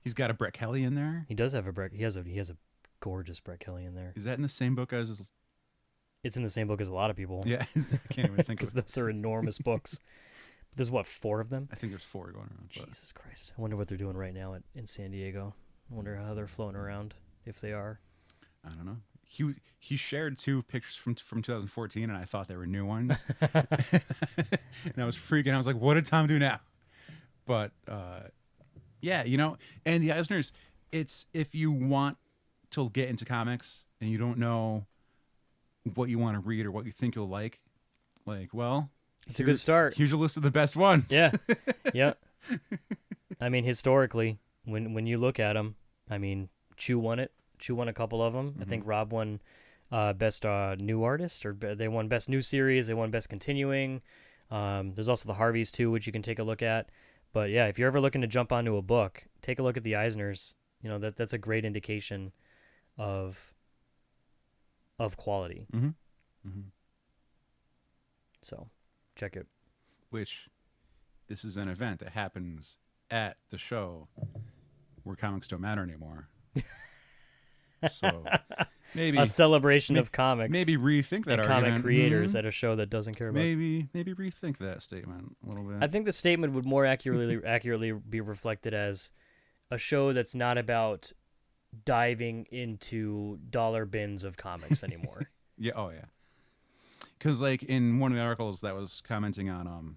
He's got a Brett Kelly in there. He does have a Brett. He has a gorgeous Brett Kelly in there. Is that in the same book as his... It's in the same book as a lot of people. Yeah, I can't even think because of it. those are enormous books. There's what, 4 of them? I think there's 4 going around. But... Jesus Christ! I wonder what they're doing right now in San Diego. I wonder how they're floating around, if they are. I don't know. He shared 2 pictures from 2014, and I thought they were new ones. And I was freaking. I was like, "What did Tom do now?" But yeah, you know, and the Eisners. It's if you want to get into comics and you don't know what you want to read or what you think you'll like, well, it's a good start. Here's a list of the best ones. Yeah, yeah. I mean, historically, when you look at them, I mean, Chew won a couple of them. I think Rob won best new artist, or they won best new series. They won best continuing. There's also the Harveys too, which you can take a look at. But yeah, if you're ever looking to jump onto a book, take a look at the Eisners. You know, that's a great indication of quality. Mm-hmm. Mm-hmm. So, check it. Which, this is an event that happens at the show where comics don't matter anymore. So maybe a celebration of comics. Maybe rethink that and argument. Comic creators at a show that doesn't care about. Maybe rethink that statement a little bit. I think the statement would more accurately be reflected as a show that's not about diving into dollar bins of comics anymore. Yeah. Oh yeah. Because like in one of the articles that was commenting on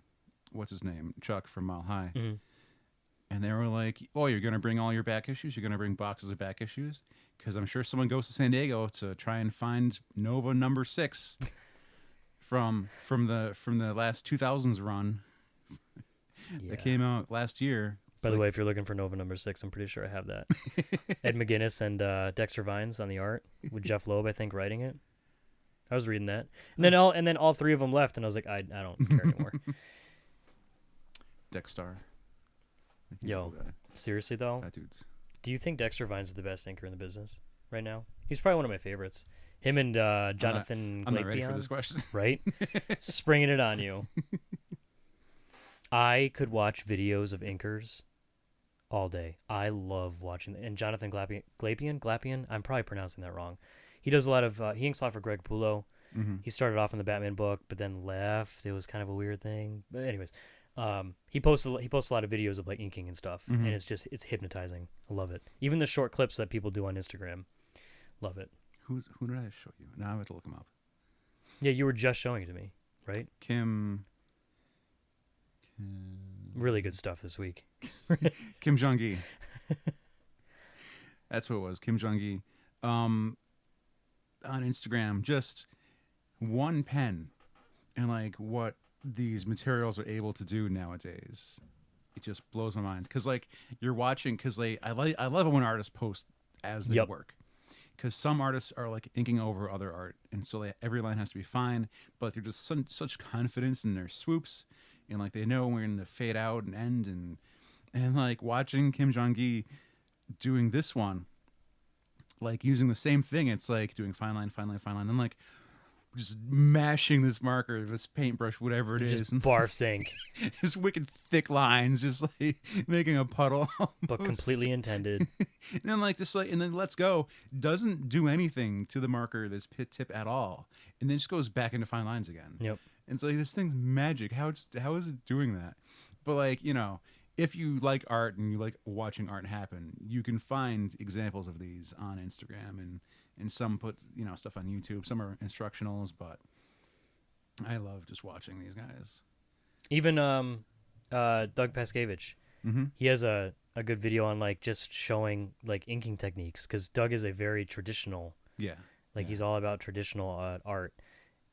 what's his name, Chuck from Mile High. Mm-hmm. And they were like, "Oh, you're gonna bring all your back issues. You're gonna bring boxes of back issues, because I'm sure someone goes to San Diego to try and find Nova number 6 from the last 2000s run that came out last year." By the way, if you're looking for Nova number 6, I'm pretty sure I have that. Ed McGuinness and Dexter Vines on the art with Jeff Loeb, I think, writing it. I was reading that, and then all 3 of them left, and I was like, I don't care anymore. Dexter. Yo, seriously though, that dude's... do you think Dexter Vines is the best inker in the business right now? He's probably one of my favorites. Him and Jonathan I'm not ready for this question. Right? Springing it on you. I could watch videos of inkers all day. I love watching. And Jonathan Glapian? I'm probably pronouncing that wrong. He does a lot of, he inks a lot for Greg Pulo. Mm-hmm. He started off in the Batman book, but then left. It was kind of a weird thing. But anyways, he posts a lot of videos of like inking and stuff, mm-hmm. and it's hypnotizing. I love it. Even the short clips that people do on Instagram, love it. Who did I show you? Now I have to look him up. Yeah, you were just showing it to me, right? Kim Really good stuff this week. Kim Jong-gi. That's what it was. Kim Jong-gi. On Instagram, just one pen, and like what these materials are able to do nowadays, it just blows my mind. Because like you're watching, because I love it when artists post as they work, because some artists are like inking over other art, and so every line has to be fine, but they're just such confidence in their swoops, and like they know when to fade out and end, and like watching Kim Jong-gi doing this one, like using the same thing, it's like doing fine line, then like just mashing this marker, this paintbrush, whatever it is, just barf ink. Just wicked thick lines, just like making a puddle, but completely intended. And then and then let's go. Doesn't do anything to the marker, this pit tip at all, and then just goes back into fine lines again. Yep. And so like, this thing's magic. How is it doing that? But like, you know, if you like art and you like watching art happen, you can find examples of these on Instagram, and some put, you know, stuff on YouTube. Some are instructionals, but I love just watching these guys. Even Doug Paskevich, mm-hmm. he has a good video on like just showing like inking techniques, because Doug is a very traditional. Yeah. Like he's all about traditional art.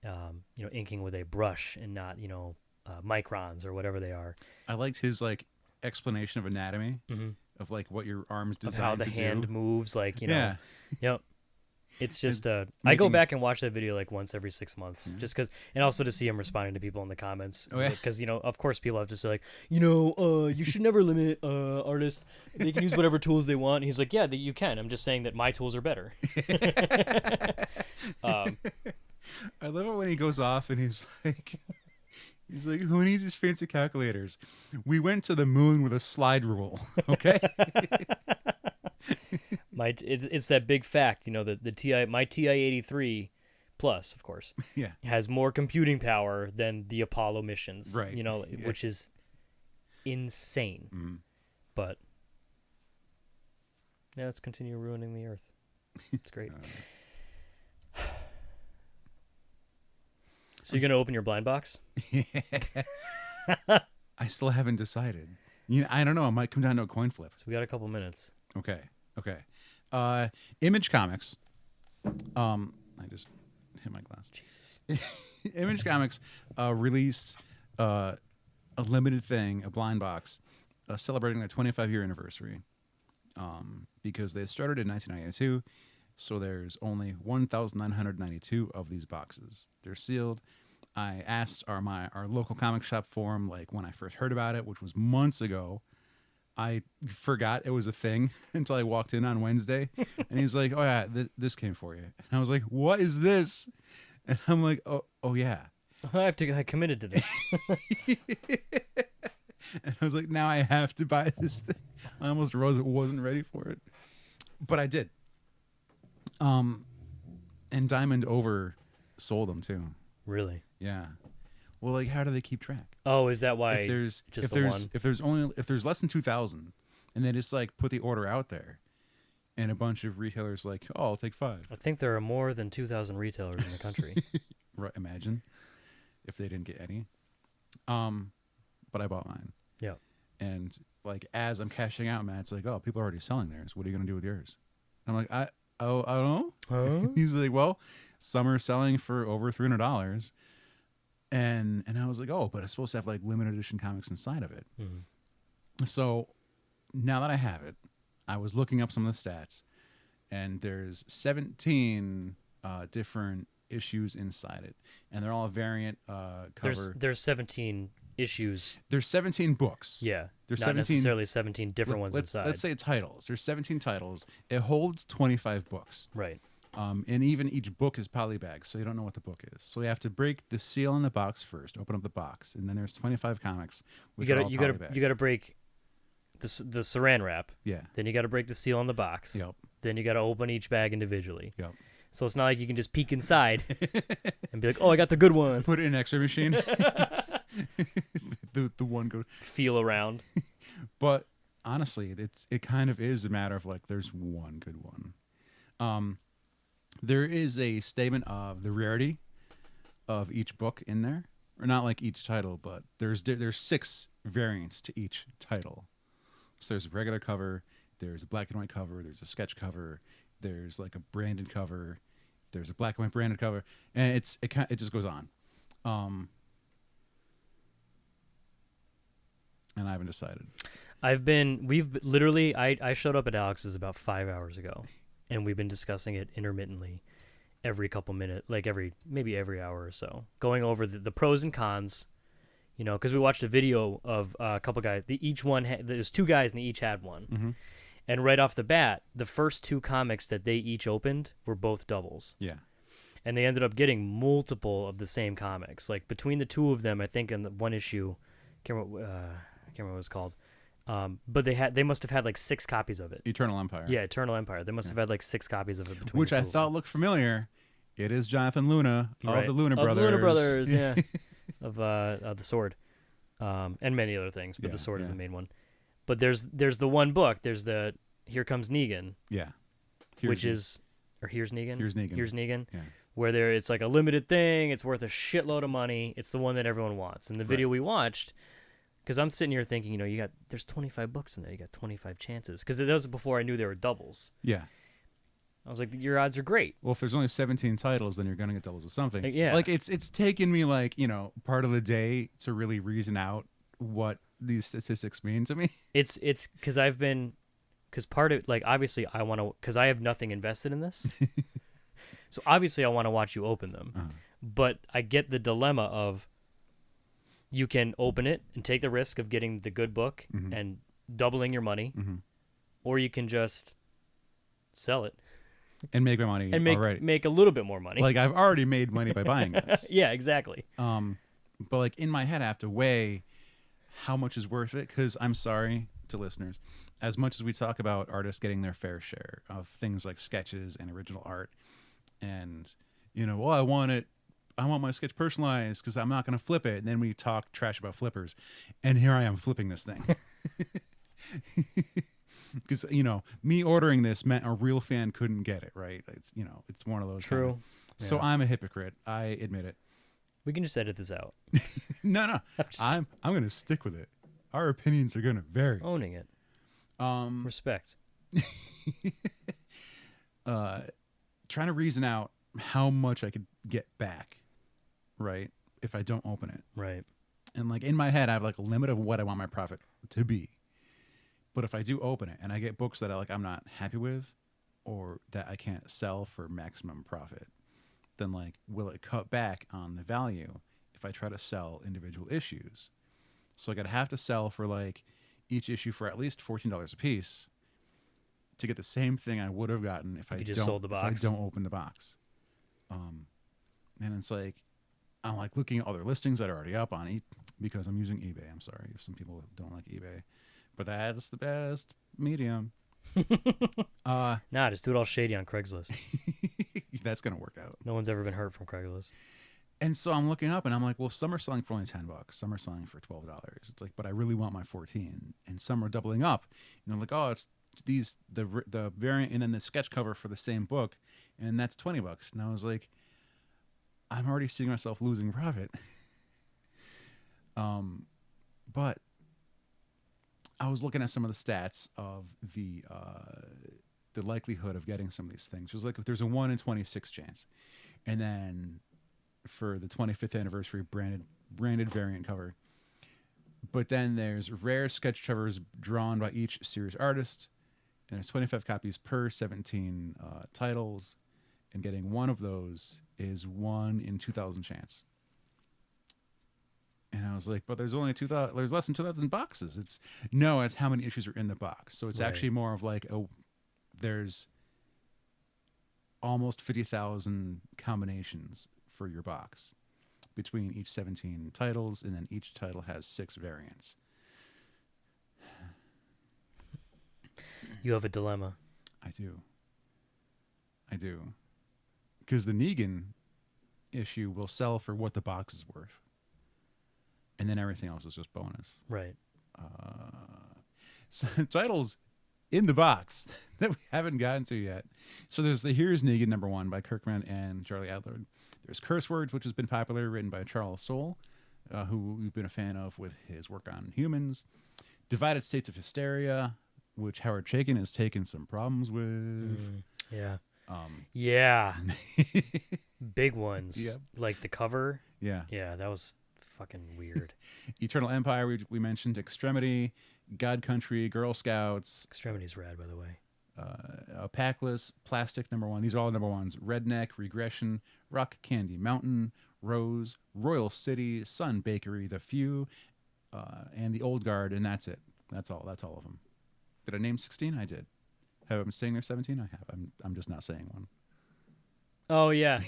You know, inking with a brush and not, you know, microns or whatever they are. I liked his like explanation of anatomy, mm-hmm. of like what your arm's designed of how the to hand do. Moves, like, you know. Yeah. Yep. It's just I go back and watch that video like once every 6 months, just because, and also to see him responding to people in the comments. Oh, yeah. Because, you know, of course people have to say like, you know, you should never limit artists. They can use whatever tools they want. And he's like, yeah, you can. I'm just saying that my tools are better. I love it when he goes off and he's like, He's like, who needs these fancy calculators? We went to the moon with a slide rule, okay? It's that big fact, my TI-83 Plus, of course, Yeah. has more computing power than the Apollo missions, Right. Yeah. which is insane. Mm. But yeah, let's continue ruining the Earth. It's great. So you're gonna open your blind box? I still haven't decided. I don't know. It might come down to a coin flip. So we got a couple minutes. Okay. Image Comics. I just hit my glass. Jesus. Image Comics released a limited thing, a blind box, celebrating their 25-year anniversary. Because they started in 1992, so there's only 1,992 of these boxes. They're sealed. I asked our local comic shop for them, like when I first heard about it, which was months ago. I forgot it was a thing until I walked in on Wednesday, and he's like, "Oh yeah, this came for you." And I was like, "What is this?" And I'm like, "Oh yeah." I committed to this. And I was like, now I have to buy this thing. I almost wasn't ready for it, but I did. And Diamond oversold them too. Really? Yeah. Well, like, how do they keep track? Oh, is that why? If there's less than 2,000, and they just like put the order out there, and a bunch of retailers like, oh, I'll take 5. I think there are more than 2,000 retailers in the country. Right? Imagine if they didn't get any. But I bought mine. Yeah. And like as I'm cashing out, Matt's like, "Oh, people are already selling theirs. What are you gonna do with yours?" I'm like, I don't know. Huh? He's like, "Well, some are selling for over $300." And I was like, "Oh, but it's supposed to have like limited edition comics inside of it." Mm-hmm. So now that I have it, I was looking up some of the stats, and there's 17 different issues inside it, and they're all a variant cover. There's 17 issues. There's 17 books. Yeah. There's not 17 necessarily 17 different ones inside. Let's say titles. There's 17 titles. It holds 25 books. Right. And even each book is polybagged, so you don't know what the book is. So you have to break the seal in the box first, open up the box, and then there's 25 comics. You gotta break the saran wrap. Yeah. Then you gotta break the seal on the box. Yep. Then you gotta open each bag individually. Yep. So it's not like you can just peek inside and be like, "Oh, I got the good one." Put it in an X-ray machine. the one goes. Feel around. But honestly, it kind of is a matter of like there's one good one. There is a statement of the rarity of each book in there, or not like each title, but there's 6 variants to each title. So there's a regular cover, there's a black and white cover, there's a sketch cover, there's like a branded cover, there's a black and white branded cover, and it just goes on. And I haven't decided. I showed up at Alex's about 5 hours ago, and we've been discussing it intermittently every couple minutes, like maybe every hour or so, going over the pros and cons, because we watched a video of a couple guys. There's 2 guys and they each had one. Mm-hmm. And right off the bat, the first 2 comics that they each opened were both doubles. Yeah. And they ended up getting multiple of the same comics. Like between the 2 of them, I think in the one issue, I can't remember what it was called. But they must have had like 6 copies of it. Eternal Empire. Yeah, Eternal Empire. They must have had like 6 copies of it between Which the 2 I of thought them. looked familiar. It is Jonathan Luna of the Luna Brothers. Of the Luna Brothers, yeah. of the Sword. And many other things, but the Sword is the main one. But there's the one book. There's the Here Comes Negan. Yeah. Here's Negan. Here's Negan. Yeah. Where it's like a limited thing. It's worth a shitload of money. It's the one that everyone wants. And the video we watched, because I'm sitting here thinking, there's 25 books in there. You got 25 chances. Because that was before I knew there were doubles. Yeah. I was like, your odds are great. Well, if there's only 17 titles, then you're going to get doubles of something. Yeah. Like, it's taken me, like, part of the day to really reason out what these statistics mean to me. It's because because part of, like, obviously I want to, because I have nothing invested in this. So obviously I want to watch you open them. Uh-huh. But I get the dilemma of you can open it and take the risk of getting the good book mm-hmm. and doubling your money, mm-hmm. or you can just sell it and make my money and already. Make a little bit more money. Like, I've already made money by buying this. Yeah, exactly. But like in my head, I have to weigh how much is worth it. Because I'm sorry to listeners, as much as we talk about artists getting their fair share of things like sketches and original art, and well, I want my sketch personalized because I'm not going to flip it. And then we talk trash about flippers, and here I am flipping this thing. Because me ordering this meant a real fan couldn't get it, right? It's it's one of those. True. So Yeah. I'm a hypocrite. I admit it. We can just edit this out. No. I'm I'm going to stick with it. Our opinions are going to vary. owning it. Respect. Trying to reason out how much I could get back, right? If I don't open it. Right. And like in my head, I have like a limit of what I want my profit to be. But if I do open it and I get books that I'm not happy with, or that I can't sell for maximum profit, then like, will it cut back on the value if I try to sell individual issues? So like I'd have to sell for like each issue for at least $14 a piece to get the same thing I would have gotten if I you just sold the box. If I don't open the box. And it's like, I'm like looking at other listings that are already up on because I'm using eBay. I'm sorry if some people don't like eBay, but that's the best medium. Nah, just do it all shady on Craigslist. That's gonna work out. No one's ever been hurt from Craigslist. And so I'm looking up and I'm like, well, some are selling for only $10. Some are selling for $12. It's like, but I really want my 14. And some are doubling up. Like, oh, it's the variant and then the sketch cover for the same book, and that's $20. And I was like, I'm already seeing myself losing profit. But I was looking at some of the stats of the likelihood of getting some of these things. It was like if there's a 1 in 26 chance, and then for the 25th anniversary branded variant cover. But then there's rare sketch covers drawn by each series artist, and there's 25 copies per 17 titles, and getting one of those is 1 in 2,000 chance. And I was like, but there's only 2,000. There's less than 2,000 boxes. It's how many issues are in the box. So it's actually more of like there's almost 50,000 combinations for your box between each 17 titles, and then each title has 6 variants. You have a dilemma. I do. Because the Negan issue will sell for what the box is worth. And then everything else is just bonus. Right. So titles in the box that we haven't gotten to yet. So there's the Here's Negan #1 by Kirkman and Charlie Adler. There's Curse Words, which has been popular, written by Charles Soule, who we've been a fan of with his work on Humans. Divided States of Hysteria, which Howard Chaykin has taken some problems with. Yeah. Yeah. Big ones. Yep. Like the cover. Yeah. Yeah, that was fucking weird. Eternal Empire, we mentioned. Extremity, God Country, Girl Scouts. Extremity's rad, by the way. Packless, Plastic #1. These are all #1s. Redneck, Regression, Rock Candy Mountain, Rose, Royal City, Sun Bakery, The Few, and The Old Guard, and that's it. That's all of them. Did I name 16? I did. Have I been saying there's 17? I have. I'm just not saying one. Oh, yeah.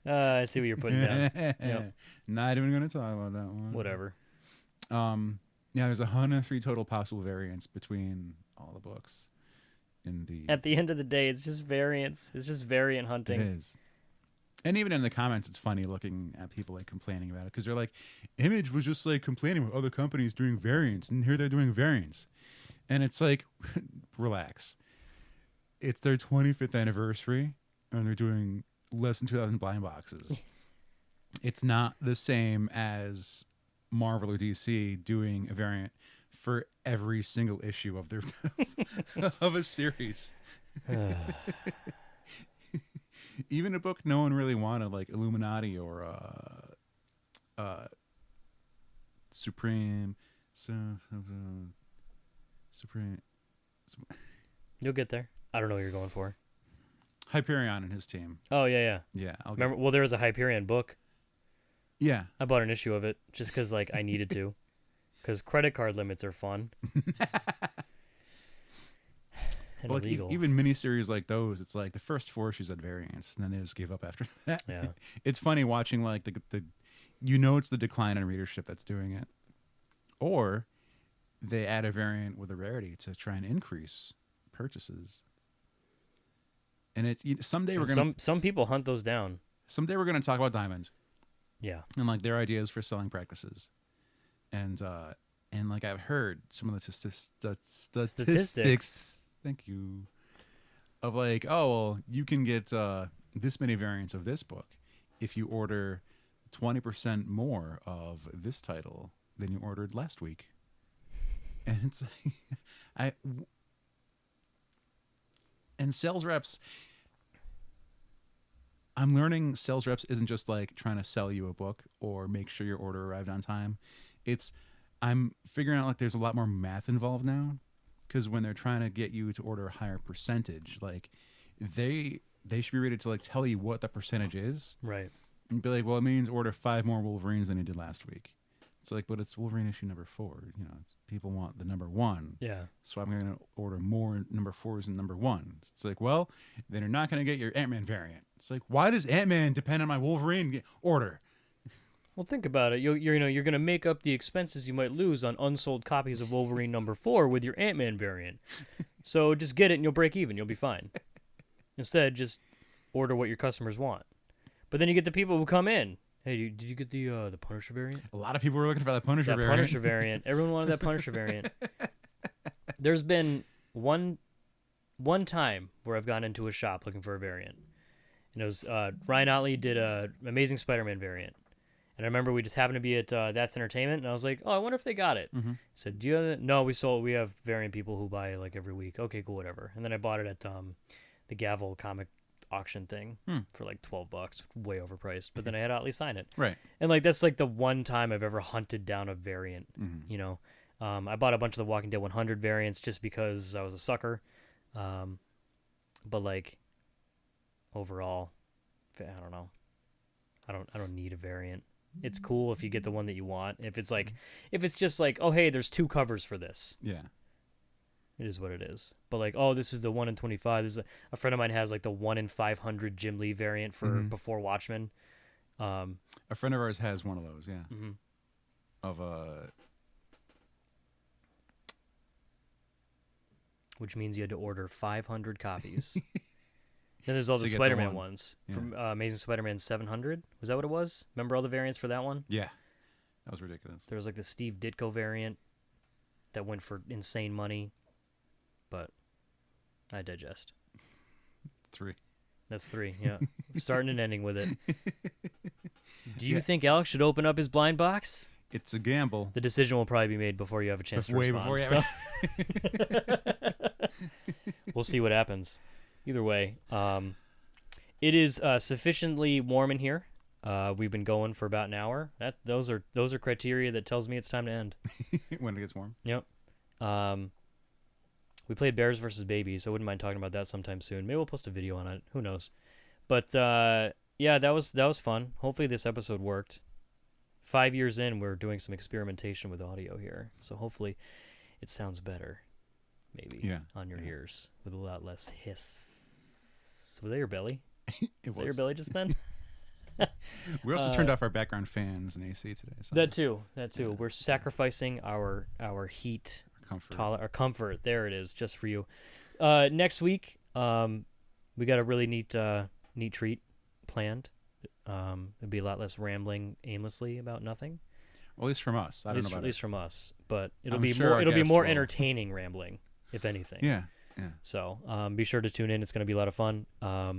I see what you're putting down. Yep. Not even going to talk about that one. Whatever. Yeah, there's 103 total possible variants between all the books. At the end of the day, it's just variants. It's just variant hunting. It is. And even in the comments, it's funny looking at people like complaining about it, because they're like, Image was just like complaining with other companies doing variants, and here they're doing variants. And it's like, relax. It's their 25th anniversary, and they're doing less than 2,000 blind boxes. It's not the same as Marvel or DC doing a variant for every single issue of their of a series. Even a book no one really wanted, like Illuminati or Supreme. You'll get there. I don't know what you're going for. Hyperion and his team. Oh, yeah. Yeah. Remember? Well, there was a Hyperion book. Yeah. I bought an issue of it just because, like, I needed to. Because credit card limits are fun. And like illegal. Even miniseries like those, it's like the first 4 issues had variants, and then they just gave up after that. Yeah. It's funny watching like the you know it's the decline in readership that's doing it, or they add a variant with a rarity to try and increase purchases. And it's someday we're gonna some people hunt those down. someday we're gonna talk about Diamond. Yeah. And like their ideas for selling practices, and like I've heard some of the statistics. Thank you. Of like, oh well, you can get this many variants of this book if you order 20% more of this title than you ordered last week. And it's like, and sales reps. I'm learning sales reps isn't just like trying to sell you a book or make sure your order arrived on time. I'm figuring out like there's a lot more math involved now, because when they're trying to get you to order a higher percentage, like they should be ready to like tell you what the percentage is. Right. And be like, well, it means order 5 more Wolverines than you did last week. It's like, but it's Wolverine issue number 4. You know, people want the number 1. Yeah. So I'm going to order more number 4s than number 1s. It's like, well, then you're not going to get your Ant-Man variant. It's like, why does Ant-Man depend on my Wolverine order? Well, think about it. You're going to make up the expenses you might lose on unsold copies of Wolverine number 4 with your Ant-Man variant. So just get it and you'll break even. You'll be fine. Instead, just order what your customers want. But then you get the people who come in. Hey, did you get the Punisher variant? A lot of people were looking for that Punisher variant. Punisher variant. Everyone wanted that Punisher variant. There's been one time where I've gone into a shop looking for a variant. And it was Ryan Otley did a Amazing Spider-Man variant. And I remember we just happened to be at That's Entertainment, and I was like, oh, I wonder if they got it. Mm-hmm. He said, do you have it? No, we have variant people who buy like every week. Okay, cool, whatever. And then I bought it at the Gavel comic auction thing for like $12, way overpriced. But then I had Otley sign it. Right. And like that's like the one time I've ever hunted down a variant. Mm-hmm. You know, I bought a bunch of the Walking Dead 100 variants just because I was a sucker. But like overall, I don't know. I don't need a variant. It's cool if you get the one that you want. If it's just like, oh hey, there's 2 covers for this. Yeah. It is what it is. But like, oh, this is the 1 in 25. This is a friend of mine has like the 1 in 500 Jim Lee variant for Before Watchmen. A friend of ours has one of those. Yeah. Mm-hmm. Of which means you had to order 500 copies. Then there's all the To get the Spider-Man one. ones Yeah. from Amazing Spider-Man 700. Was that what it was? Remember all the variants for that one? Yeah. That was ridiculous. There was like the Steve Ditko variant that went for insane money. But I digest. 3. That's 3, yeah. Starting and ending with it. Do you think Alex should open up his blind box? It's a gamble. The decision will probably be made before you have a chance to Way respond. before you We'll see what happens. Either way, it is sufficiently warm in here. We've been going for about an hour. Those are criteria that tells me it's time to end. When it gets warm. Yep. We played Bears versus Babies. I wouldn't mind talking about that sometime soon. Maybe we'll post a video on it. Who knows? But yeah, that was fun. Hopefully this episode worked. 5 years in, we're doing some experimentation with audio here, so hopefully it sounds better. Maybe on your ears with a lot less hiss. Was that your belly? Was that your belly just then? Uh, We also turned off our background fans and AC today. So That too. Yeah. We're sacrificing our heat, comfort. our comfort. There it is, just for you. Next week, we got a really neat treat planned. It'd be a lot less rambling aimlessly about nothing. Well, at least from us. I don't know about at least from us, but it'll I'm be sure more. our It'll be guests more will. entertaining rambling, if anything. Yeah. So be sure to tune in. It's going to be a lot of fun. I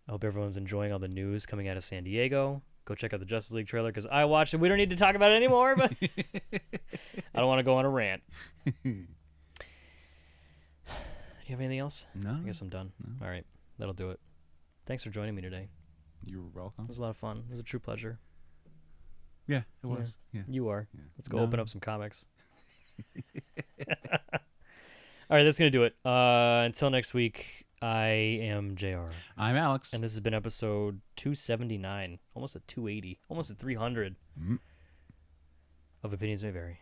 hope everyone's enjoying all the news coming out of San Diego. Go check out the Justice League trailer because I watched it. We don't need to talk about it anymore, but I don't want to go on a rant. Do you have anything else? No. I guess I'm done. No. All right. That'll do it. Thanks for joining me today. You're welcome. It was a lot of fun. It was a true pleasure. Yeah, it was. Yeah. You are. Yeah. Let's go No. open up some comics. All right, that's going to do it. Until next week, I am JR. I'm Alex. And this has been episode 279, almost at 280, almost at 300 Mhm. of Opinions May Vary.